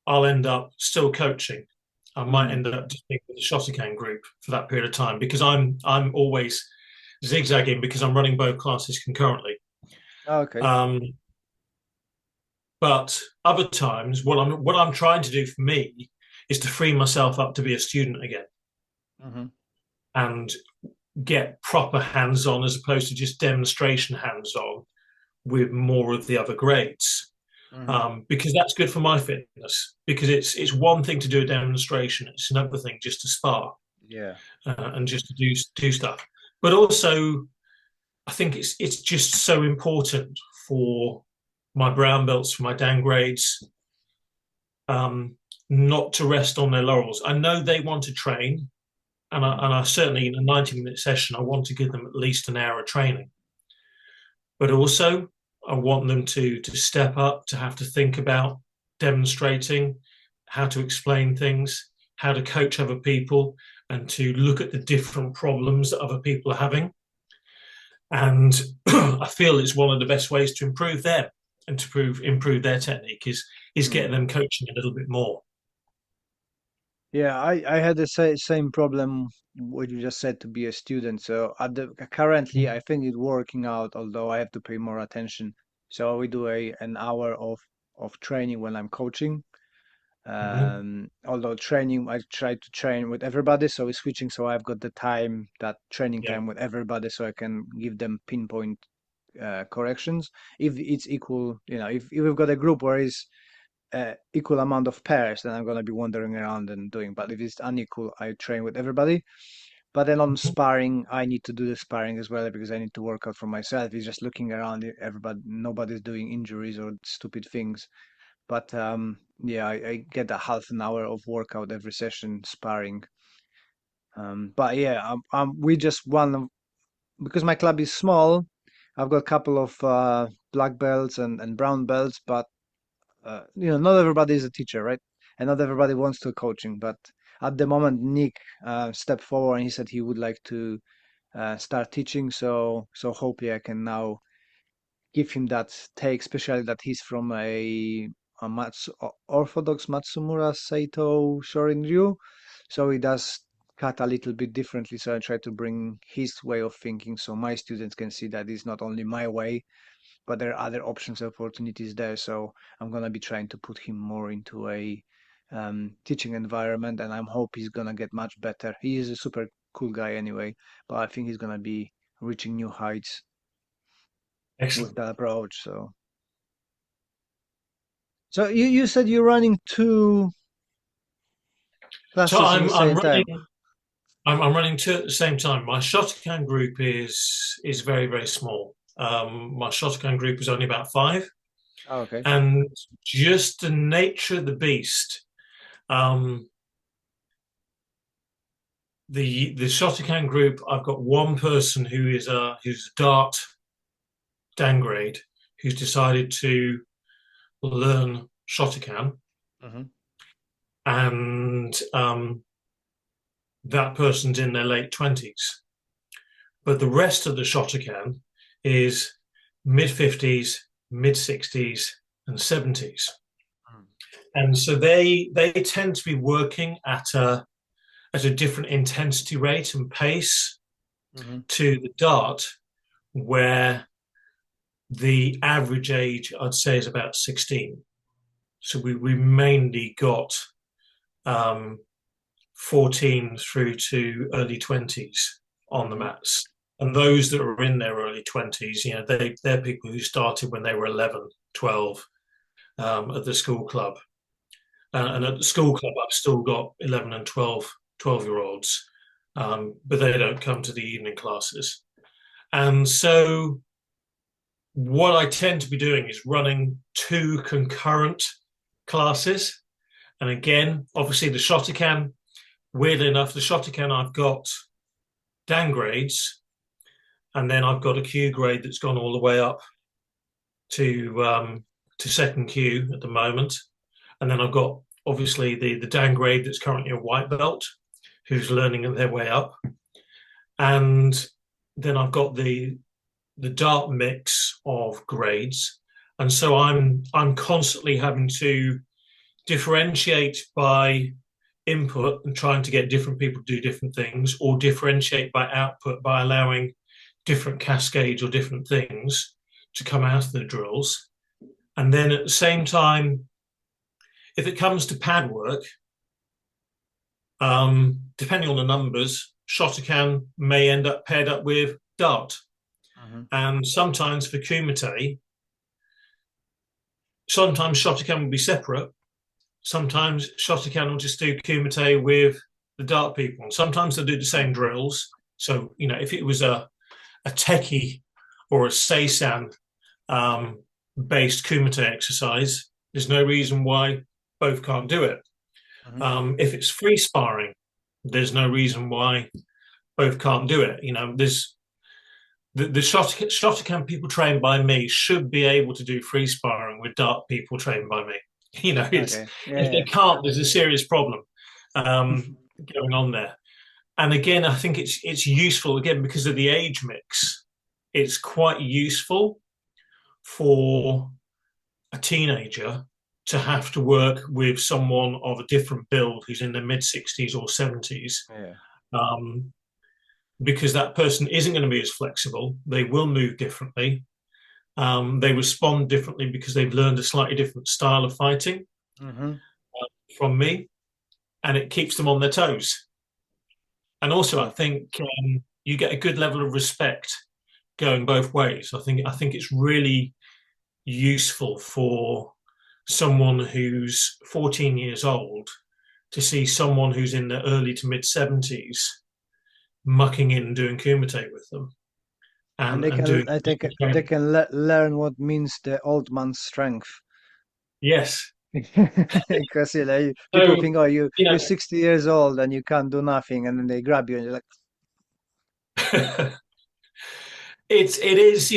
I'll end up still coaching. I might Mm. end up just being with the Shotokan group for that period of time because I'm always zigzagging because I'm running both classes concurrently. Okay. Um, But other times, what I'm trying to do for me is to free myself up to be a student again Hmm. and get proper hands-on as opposed to just demonstration hands-on with more of the other grades. Hmm. Because that's good for my fitness. Because it's one thing to do a demonstration; it's another thing just to spar Yeah. and just to do stuff. But also, I think it's just so important for my brown belts, for my down grades, um, not to rest on their laurels. I know they want to train, Hmm. and I certainly in a 90-minute session, I want to give them at least an hour of training. But also, I want them to step up, to have to think about demonstrating, how to explain things, how to coach other people, and to look at the different problems that other people are having. And I feel it's one of the best ways to improve them and to improve their technique is Mm. getting them coaching a little bit more. Yeah, I had the same problem what you just said to be a student. So at the currently, I think it's working out, although I have to pay more attention. So we do an hour of training when I'm coaching. Mm-hmm. Although training, I try to train with everybody, so we're switching. So I've got the time, that training Yeah, time with everybody, so I can give them pinpoint corrections. If it's equal, if we've got a group where it's equal amount of pairs, then I'm gonna be wandering around and doing. But if it's unequal, I train with everybody. But then on mm-hmm. sparring, I need to do the sparring as well because I need to work out for myself. It's just looking around, everybody, nobody's doing injuries or stupid things. But yeah, I get a half an hour of workout every session sparring. But yeah, we just because my club is small. I've got a couple of black belts and brown belts, but not everybody is a teacher, right? And not everybody wants to coaching. But at the moment, Nick stepped forward and he said he would like to start teaching. So hopefully I can now give him that take, especially that he's from Orthodox Matsumura Saito Shorin-ryu. So he does cut a little bit differently. So I try to bring his way of thinking so my students can see that it's not only my way, but there are other options, opportunities there. So I'm gonna be trying to put him more into a teaching environment, and I'm hope he's gonna get much better. He is a super cool guy anyway, but I think he's gonna be reaching new heights with Excellent. that approach. So you said you're running two So classes in the I'm same time. running I'm running two at the same time. My Shotokan group is very very small. My Shotokan group is only about five, Oh, okay. and just the nature of the beast. Um, the Shotokan group, I've got one person who's a dart downgrade who's decided to learn Shotokan, Hmm. and that person's in their late 20s. But the rest of the Shotokan is mid 50s, mid 60s, and 70s. And so they tend to be working at a different intensity rate and pace Hmm. to the dart, where the average age I'd say is about 16. So we mainly got um, 14 through to early 20s on the Hmm. mats. And those that are in their early 20s, they're people who started when they were 11, 12 at the school club. And Hmm. at the school club, I've still got 11 and 12 year olds, but they don't come to the evening classes. And so what I tend to be doing is running two concurrent classes. And again, obviously, the Shotokan, weirdly enough, the Shotokan I've got downgrades, and then I've got a Q grade that's gone all the way up to second Q at the moment, and then I've got obviously the downgrade that's currently a white belt who's learning their way up, and then I've got the dart mix of grades, and so I'm constantly having to differentiate by input and trying to get different people to do different things, or differentiate by output by allowing different cascades or different things to come out of the drills. And then at the same time, if it comes to pad work, depending on the numbers, Shotokan may end up paired up with Dart. Hmm. And sometimes for Kumite, sometimes Shotokan will be separate. Sometimes Shotokan will just do Kumite with the Dart people. And sometimes they'll do the same drills. So, if it was a Teki or a Seisan um, based Kumite exercise, there's no reason why both can't do it. Hmm. If it's free sparring, there's no reason why both can't do it. There's the Shotokan people trained by me should be able to do free sparring with Dart people trained by me. It's Okay. Yeah, if they yeah. can't, there's a serious problem going on there. And again, I think it's useful again because of the age mix. It's quite useful for a teenager to have to work with someone of a different build who's in their mid 60s or 70s, Yeah. um, because that person isn't going to be as flexible. They will move differently. They respond differently because they've learned a slightly different style of fighting Hmm. from me, and it keeps them on their toes. And also, I True. think you get a good level of respect going both ways. I think it's really useful for someone who's 14 years old to see someone who's in their early to mid 70s mucking in and doing kumite with them And and doing they can learn what means the old man's strength. yes. Because people So think, oh, you you're know 60 years old and you can't do nothing, and then they grab you and you're like, it is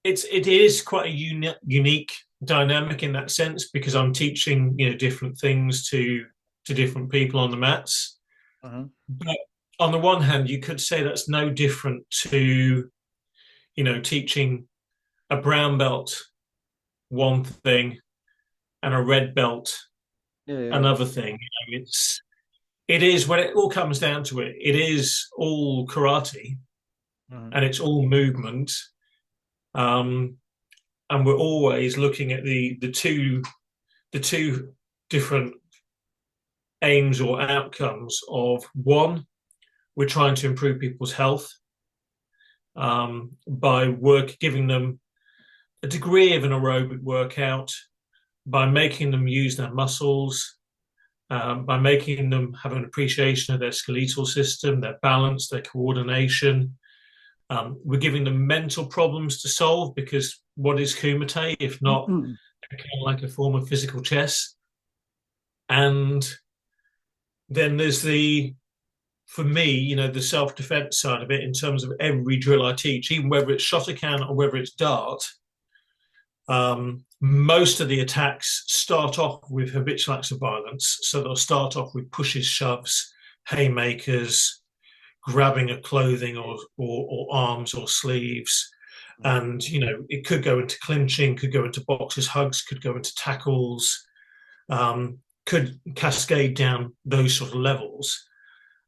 it is quite a unique dynamic in that sense because I'm teaching different things to different people on the mats. uh But on the one hand, you could say that's no different to teaching a brown belt one thing and a red belt yeah, yeah, another thing. It is when it all comes down to it. It is all karate yeah. and it's all movement. Um, and we're always looking at the two different aims or outcomes of one, we're trying to improve people's health by giving them a degree of an aerobic workout, by making them use their muscles, by making them have an appreciation of their skeletal system, their balance, their coordination. We're giving them mental problems to solve because what is kumite if not Mhm. kind of like a form of physical chess? And then there's for me, the self-defense side of it in terms of every drill I teach, even whether it's Shotokan or whether it's Dart. Most of the attacks start off with habitual acts of violence. So they'll start off with pushes, shoves, haymakers, grabbing of clothing or arms or sleeves. And, it could go into clinching, could go into boxes, hugs, could go into tackles, could cascade down those sort of levels.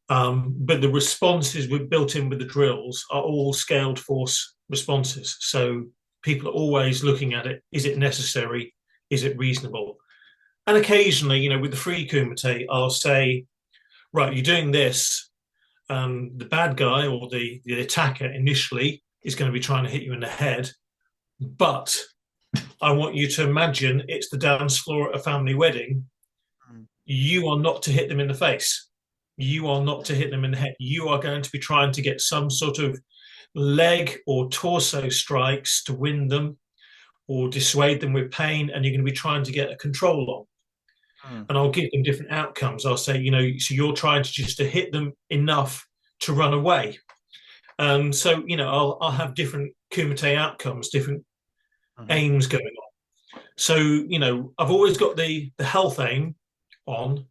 But the responses we've built in with the drills are all scaled force responses. So people are always looking at it. Is it necessary? Is it reasonable? And occasionally, with the free kumite, I'll say, right, you're doing this. The bad guy or the attacker initially is going to be trying to hit you in the head. But I want you to imagine it's the dance floor at a family wedding. You are not to hit them in the face. You are not to hit them in the head. You are going to be trying to get some sort of leg or torso strikes to win them or dissuade them with pain, and you're going to be trying to get a control on. Mm. And I'll give them different outcomes. I'll say, so you're trying to hit them enough to run away. So, I'll have different kumite outcomes, different Mhm. aims going on. So, I've always got the health aim on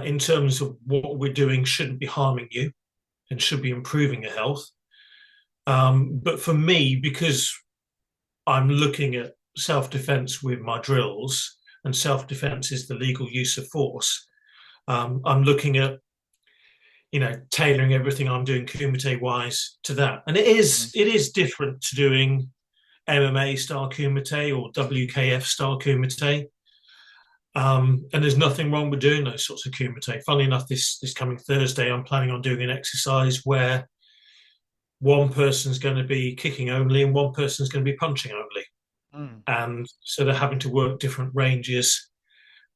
in terms of what we're doing shouldn't be harming you and should be improving your health. But for me, because I'm looking at self defense with my drills, and self defense is the legal use of force, I'm looking at tailoring everything I'm doing kumite wise to that. And it is Mhm. it is different to doing MMA style kumite or WKF style kumite. And there's nothing wrong with doing those sorts of kumite. Funnily enough, this coming Thursday, I'm planning on doing an exercise where one person's going to be kicking only and one person's going to be punching only. Mm. And so they're having to work different ranges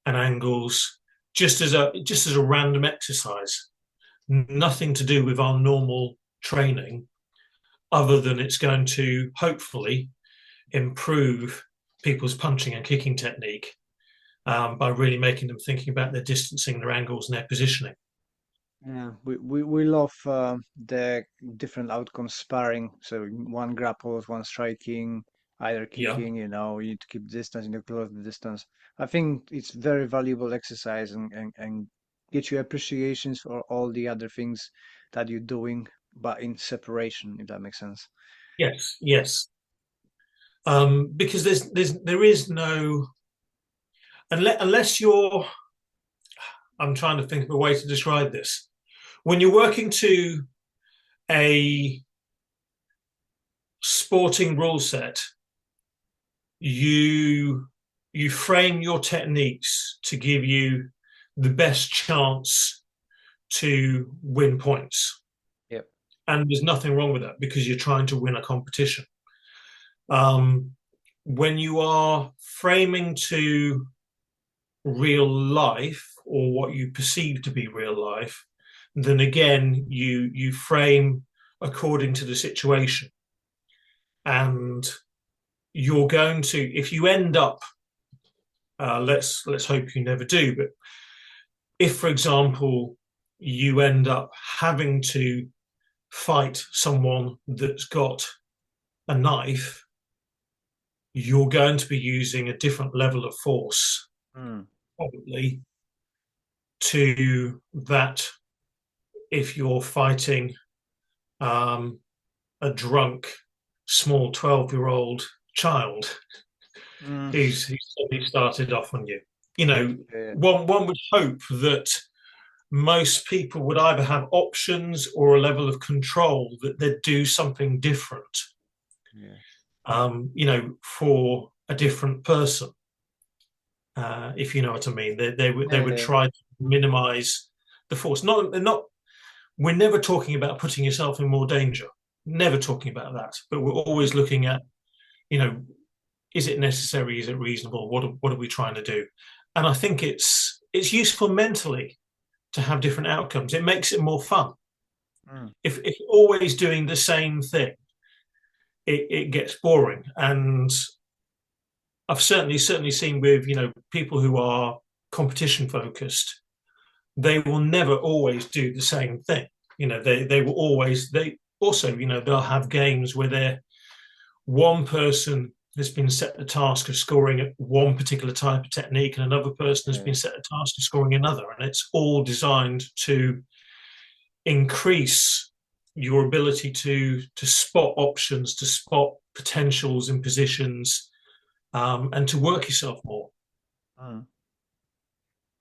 and angles just as a random exercise. Nothing to do with our normal training, other than it's going to hopefully improve people's punching and kicking technique by really making them thinking about their distancing, their angles, and their positioning. Yeah, we love the different outcomes sparring. So one grapples, one striking, either Yeah. kicking, you need to keep distance, you need to close the distance. I think it's very valuable exercise and get you appreciations for all the other things that you're doing, but in separation, if that makes sense. Yes. Yes. Because there is no unless you're. I'm trying to think of a way to describe this. When you're working to a sporting rule set, you you frame your techniques to give you the best chance to win points. Yep. And there's nothing wrong with that because you're trying to win a competition. Um, when you are framing to real life or what you perceive to be real life, then again you frame according to the situation. And you're going to, if you end up, let's hope you never do, but if, for example, you end up having to fight someone that's got a knife, you're going to be using a different level of force, Mm. probably, to that if you're fighting um, a drunk, small 12-year-old child Mm. who's suddenly started off on you. You know, Yeah. one would hope that most people would either have options or a level of control that they'd do something different, Yeah. for a different person, if you know what I mean. They Yeah. would Yeah. try to minimize the force. Not. We're never talking about putting yourself in more danger. Never talking about that. But we're always looking at, you know, is it necessary? Is it reasonable? What are we trying to do? And I think it's useful mentally to have different outcomes. It makes it more fun. Mm. If you're always doing the same thing, it gets boring. And I've certainly seen with people who are competition focused, they will never always do the same thing. They will always they also they'll have games where they're one person has been set the task of scoring one particular type of technique, and another person has Yeah. been set the task of scoring another, and it's all designed to increase your ability to spot options, to spot potentials in positions, and to work yourself more. Mm.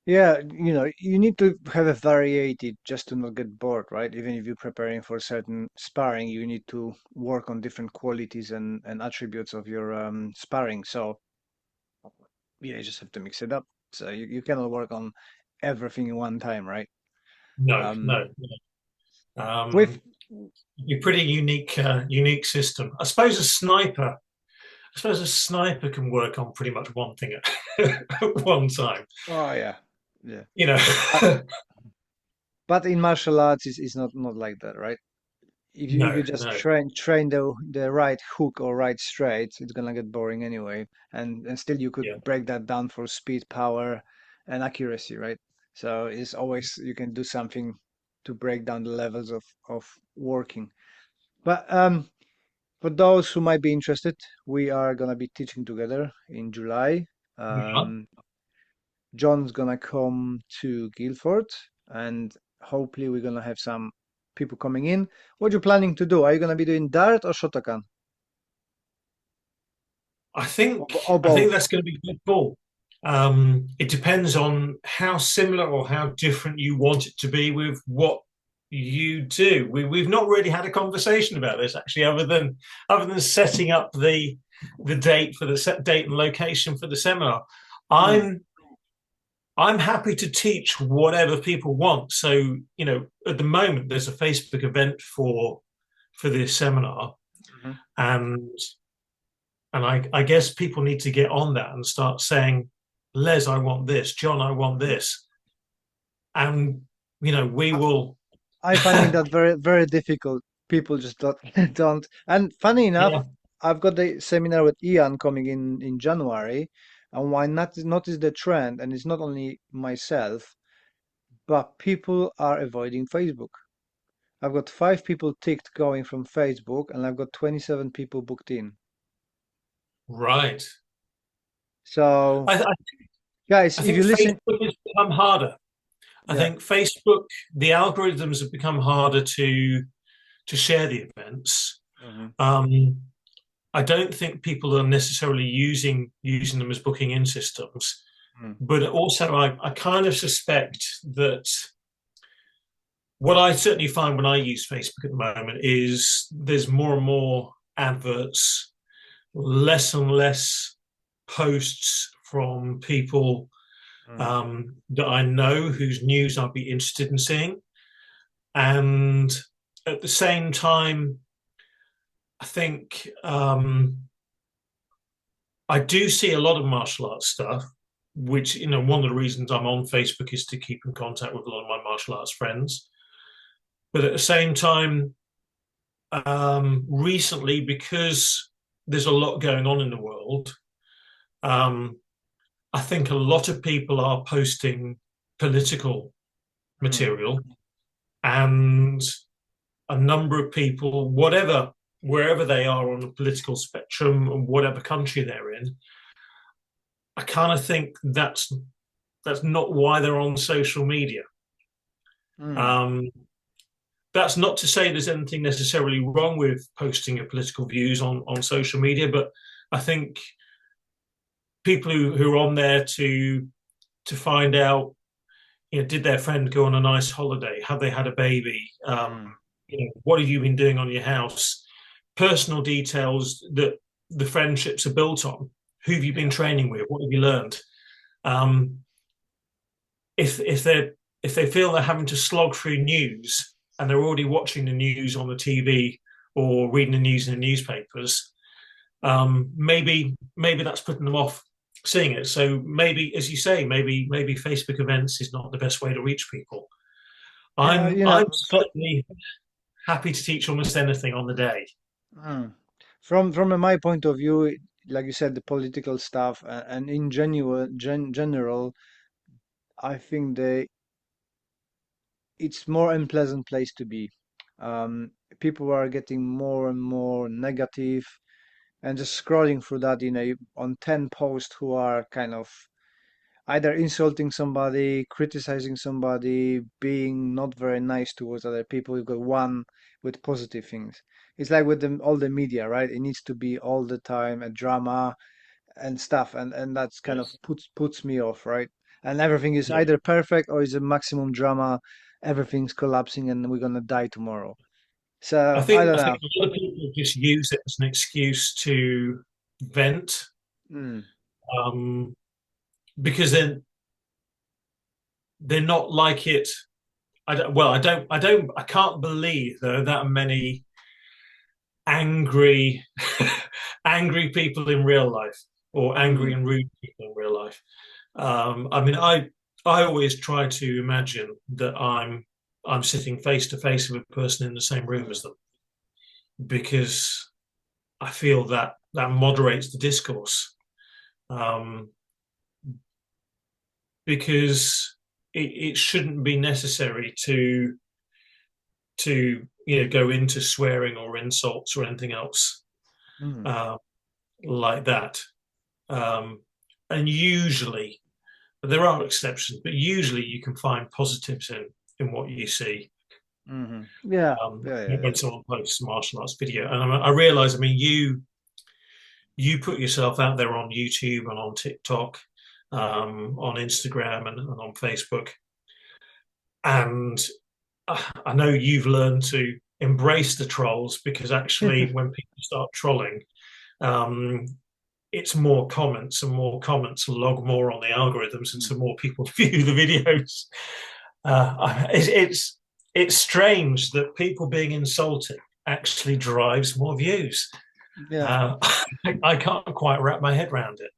Yeah, you need to have a variety just to not get bored, right? Even if you're preparing for certain sparring, you need to work on different qualities and attributes of your sparring. So yeah, you just have to mix it up. So you cannot work on everything in one time, right? No, Um, no, no. with A pretty unique system. I suppose a sniper can work on pretty much one thing at one time. oh yeah, yeah. You know, But but in martial arts, it's not like that, right? If you no, just no, train the right hook or right straight, it's gonna get boring anyway. And still you could yeah. break that down for speed, power, and accuracy, right? So it's always you can do something to break down the levels of working. But for those who might be interested, we are gonna be teaching together in July. Yeah. Um, John's gonna come to Guildford, and hopefully we're gonna have some people coming in. What you planning to do? Are you gonna be doing dart or Shotokan? I Or, think or I think both? that's going to be good ball. It depends on how similar or how different you want it to be with what you do. We've not really had a conversation about this actually, other than setting up the date for the set date and location for the seminar. Mm, I'm I'm happy to teach whatever people want. So, at the moment there's a Facebook event for this seminar, mhm. and I guess people need to get on that and start saying, Les, I want this, John, I want this. And we I, will. I finding that very, very difficult. People just don't, don't. And funny enough, Yeah, I've got the seminar with Ian coming in January, and why not notice the trend, and it's not only myself, but people are avoiding Facebook. I've got 5 people ticked going from Facebook, and I've got 27 people booked in. right. So, I, I, guys, I if think you listen, Facebook has become harder. I yeah, think Facebook, the algorithms have become harder to share the events. hmm Um, I don't think people are necessarily using them as booking in systems, but also I kind of suspect that what I certainly find when I use Facebook at the moment is there's more and more adverts, less and less posts from people that I know whose news I'd be interested in seeing. And at the same time, I think I do see a lot of martial arts stuff, which, one of the reasons I'm on Facebook is to keep in contact with a lot of my martial arts friends. But at the same time, recently, because there's a lot going on in the world, um, I think a lot of people are posting political hmm material, and a number of people, wherever they are on the political spectrum, and whatever country they're in, I kind of think that's not why they're on social media. hmm Um, that's not to say there's anything necessarily wrong with posting your political views on social media, but I think people who are on there to find out, did their friend go on a nice holiday? Have they had a baby? What have you been doing on your house? Personal details that the friendships are built on. Who have you been yeah, training with? What have you learned? Um, if they feel they're having to slog through news and they're already watching the news on the TV or reading the news in the newspapers, maybe that's putting them off seeing it. So maybe, as you say, maybe Facebook events is not the best way to reach people. yeah, I'm certainly happy to teach almost anything on the day. mm. From my point of view, like you said, the political stuff, and in general, I think it's more unpleasant place to be. Um, People are getting more and more negative, and just scrolling through that, on 10 posts who are kind of either insulting somebody, criticizing somebody, being not very nice towards other people. You've got one with positive things. It's like with all the media, right? It needs to be all the time a drama and stuff, and that's kind of Yes. puts me off, right? And everything is Yeah. either perfect or is a maximum drama. Everything's collapsing, and we're gonna die tomorrow. I So I think don't I know. think a lot of people just use it as an excuse to vent, Mm, um, because then they're not like it. I can't believe there are that many angry, angry people in real life, or angry mm, and rude people in real life. I mean, I always try to imagine that I'm sitting face to face with a person in the same room as them, because I feel that moderates the discourse. Um, because it shouldn't be necessary to go into swearing or insults or anything else mm, uh, like that. Um, and usually, there are exceptions, but usually you can find positives in what you see yeah, yeah, yeah, when someone posts a martial arts video. And I realize, I mean, you put yourself out there on YouTube and on TikTok, on Instagram and on Facebook, and I know you've learned to embrace the trolls, because yeah. actually, when people start trolling, it's more comments, and more comments log more on the algorithms, and Mm. so more people view the videos. It's strange that people being insulted actually drives more views. Yeah. Uh, I can't quite wrap my head around it.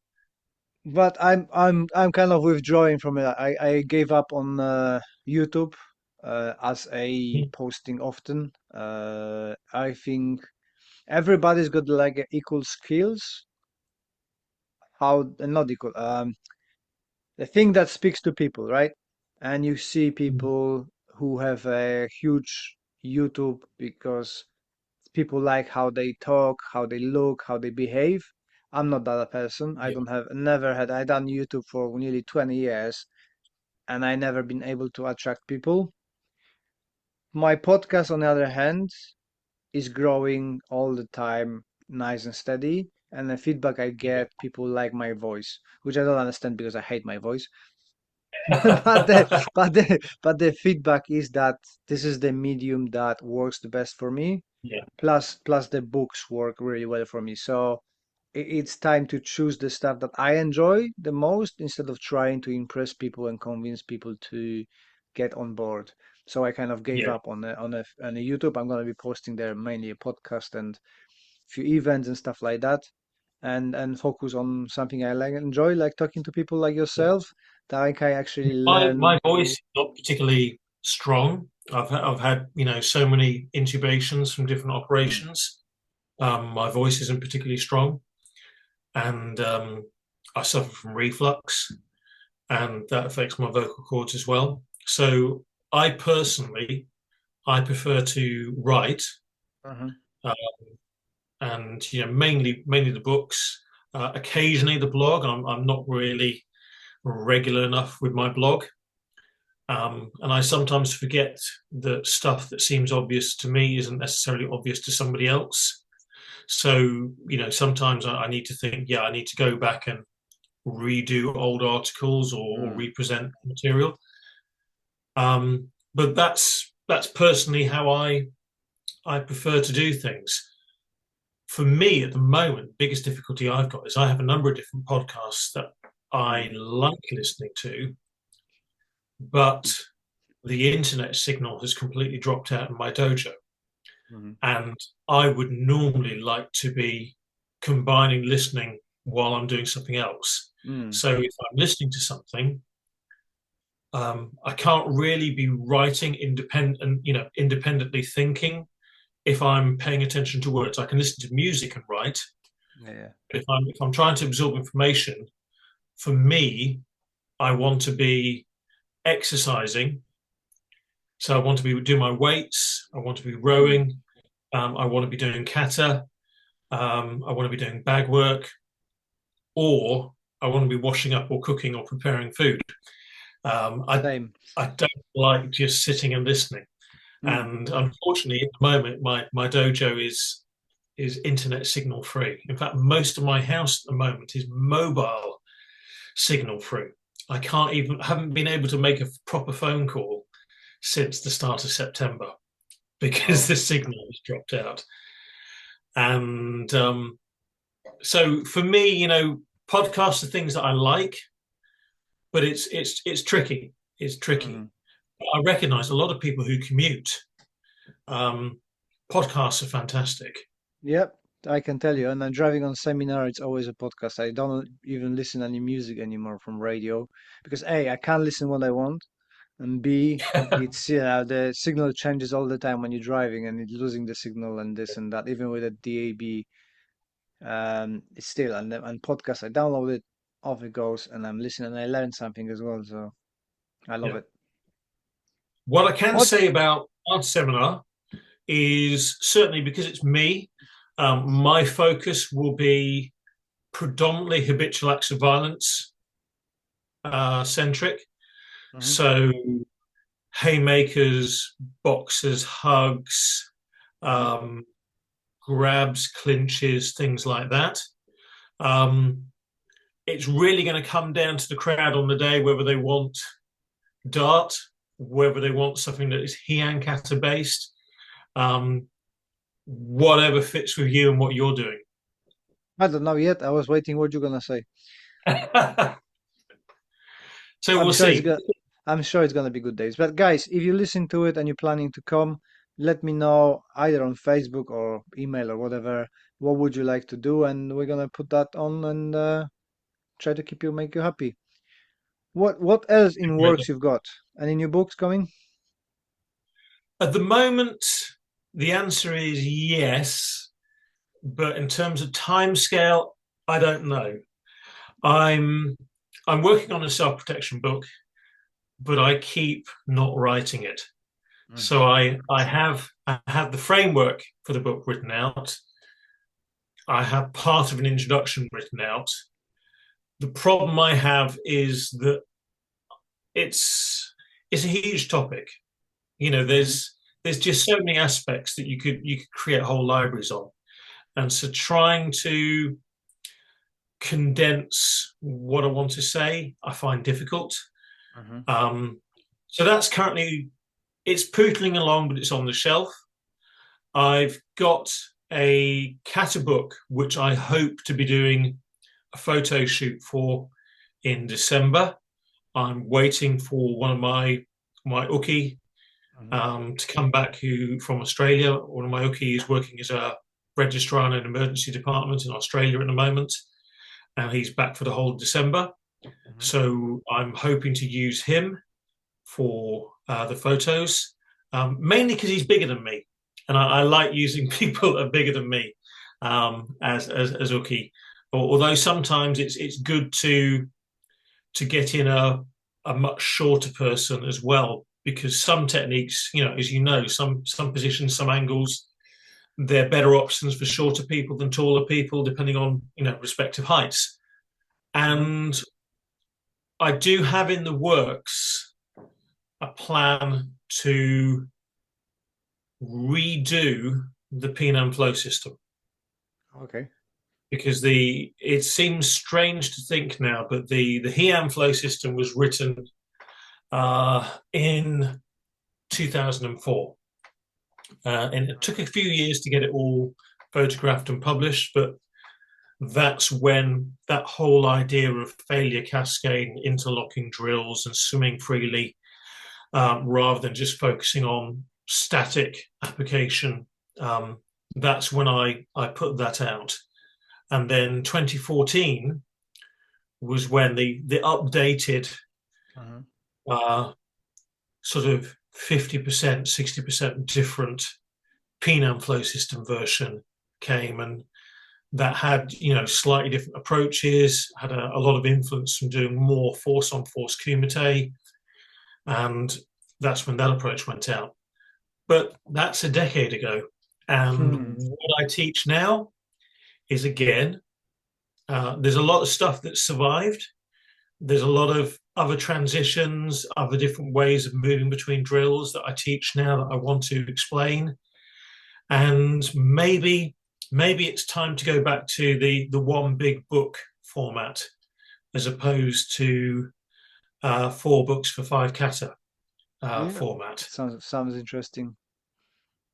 But I'm kind of withdrawing from it. I gave up on YouTube as a posting often. I think everybody's got like equal skills. How not equal. The thing that speaks to people, right? And you see people who have a huge YouTube because people like how they talk, how they look, how they behave. I'm not that person. I Yeah, don't have, never had, I done YouTube for nearly 20 years and I never been able to attract people. My podcast, on the other hand, is growing all the time, nice and steady. And the feedback I yeah, get, people like my voice, which I don't understand because I hate my voice. But the feedback is that this is the medium that works the best for me. yeah, Plus the books work really well for me. So it's time to choose the stuff that I enjoy the most instead of trying to impress people and convince people to get on board. So I kind of gave yeah. up on a YouTube. I'm gonna be posting there mainly a podcast and few events and stuff like that, and focus on something I like enjoy, like talking to people like yourself, that I can actually My learn. voice is not particularly strong. I've had so many intubations from different Mm, operations. My voice isn't particularly strong, and I suffer from reflux, and that affects my vocal cords as well. So I personally, I prefer to write, mhm, uh, and mainly the books. Occasionally the blog. I'm not really regular enough with my blog. And I sometimes forget that stuff that seems obvious to me isn't necessarily obvious to somebody else. So, sometimes I need to think, yeah, I need to go back and redo old articles, or mm, represent material. But that's personally how I prefer to do things. For me, at the moment, biggest difficulty I've got is I have a number of different podcasts that I mm, like listening to, but the internet signal has completely dropped out in my dojo. mhm, And I would normally like to be combining listening while I'm doing something else. mm, So if I'm listening to something, I can't really be writing independently thinking if I'm paying attention to words. I can listen to music and write. yeah, If I'm trying to absorb information, for me, I want to be exercising. So I want to be doing my weights. I want to be mm, rowing. I want to be doing kata. I want to be doing bag work, or I want to be washing up or cooking or preparing food. Um, I same. I don't like just sitting and listening. Mm, And unfortunately, at the moment, my dojo is internet signal free. In fact, most of my house at the moment is mobile signal free. Haven't been able to make a proper phone call since the start of September because wow. the signal has dropped out. And so for me, podcasts are things that I like, but it's tricky. It's tricky. Mhm. I recognize a lot of people who commute. Um, Podcasts are fantastic. Yep, I can tell you. And I'm driving on seminar, it's always a podcast. I don't even listen any music anymore from radio because A, I can't listen what I want, and B, it's the signal changes all the time when you're driving and it's losing the signal and this and that. Even with a DAB, it's still and podcast. I download it, off it goes, and I'm listening and I learn something as well. So I love Yeah. it. What I can What? say about our seminar is certainly because it's me, my focus will be predominantly habitual acts of violence centric. Mhm, So haymakers, boxers, hugs, mhm, um, grabs, clinches, things like that. Um, it's really going to come down to the crowd on the day whether they want dart, whether they want something that is Heian kata based, um, whatever fits with you and what you're doing. I don't know yet. I was waiting what you're gonna say. So I'm we'll sure it's see. gonna I'm sure it's gonna be good days. But guys, if you listen to it and you're planning to come, let me know either on Facebook or email or whatever. What would you like to do? And we're gonna put that on and try to make you happy. What else in works you've got? Any new books coming? At the moment, the answer is yes, but in terms of timescale, I don't know. I'm I'm working on a self-protection book, but I keep not writing it. So Hmm. I have the framework for the book written out. I have part of an introduction written out. The problem I have is that it's it's a huge topic. You know, Hmm. there's just so many aspects that you could create whole libraries on. And so trying to condense what I want to say, I find difficult. Hmm. Um, so that's currently it's pootling along, but it's on the shelf. I've got a kata book which I hope to be doing a photo shoot for in December. I'm waiting for one of my uki Hmm. to come back who from Australia. One of my uki is working as a registrar in an emergency department in Australia at the moment, and he's back for the whole of December. Hmm. So I'm hoping to use him for the photos, mainly because he's bigger than me, and I like using people that are bigger than me as uki. Although sometimes it's good to get in a much shorter person as well, because some techniques, as you know, some positions, some angles, they're better options for shorter people than taller people, depending on respective heights. Hmm. And I do have in the works a plan to redo the Penam flow system Okay. because the it seems strange to think now, but the Heian flow system was written in 2004, and it took a few years to get it all photographed and published, but that's when that whole idea of failure cascade, interlocking drills, and swimming freely, rather than just focusing on static application. Um, that's when I put that out. And then 2014 was when the updated Hmm. uh, sort of 50%, 60% different Penam flow system version came, and that had slightly different approaches, had a lot of influence from doing more force on force kumite, and that's when that approach went out. But that's a decade ago, and Hmm. what I teach now is again, there's a lot of stuff that survived. There's a lot of other transitions, other different ways of moving between drills that I teach now that I want to explain. And maybe it's time to go back to the one big book format as opposed to 4 books for 5 kata Yeah. format. Sounds interesting.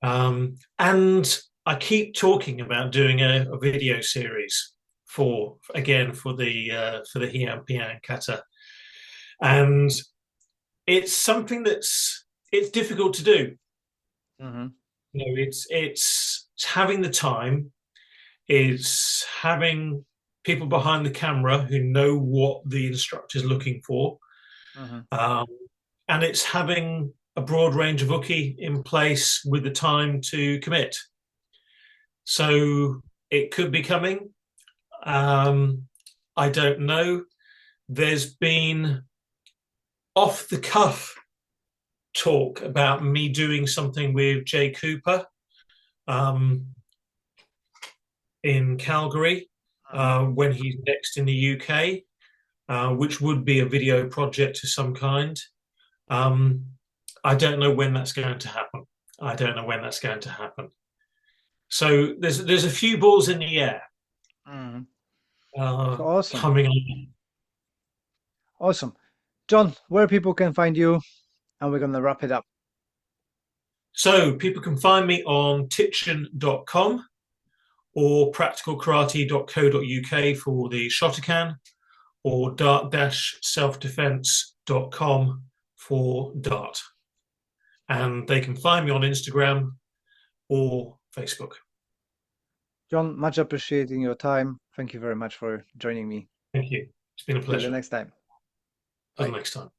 And I keep talking about doing a video series for the Heian Pian kata, and it's something it's difficult to do. Hmm. It's having the time, it's having people behind the camera who know what the instructor is looking for, Hmm. um, and it's having a broad range of uki in place with the time to commit. So it could be coming. Um, I don't know. There's been off the cuff talk about me doing something with Jay Cooper um, in Calgary Hmm. when he's next in the UK, which would be a video project of some kind. Um, I don't know when that's going to happen. I don't know when that's going to happen. So there's a few balls in the air Hmm. uh, Awesome. coming on. Awesome. John, where people can find you, and we're gonna wrap it up. So people can find me on titchen.com, or practicalkarate.co.uk for the Shotokan, or dart-selfdefense.com for Dart. And they can find me on Instagram or Facebook. John, much appreciating your time. Thank you very much for joining me. Thank you. It's been a Till the pleasure. next time. Till the Bye. next time.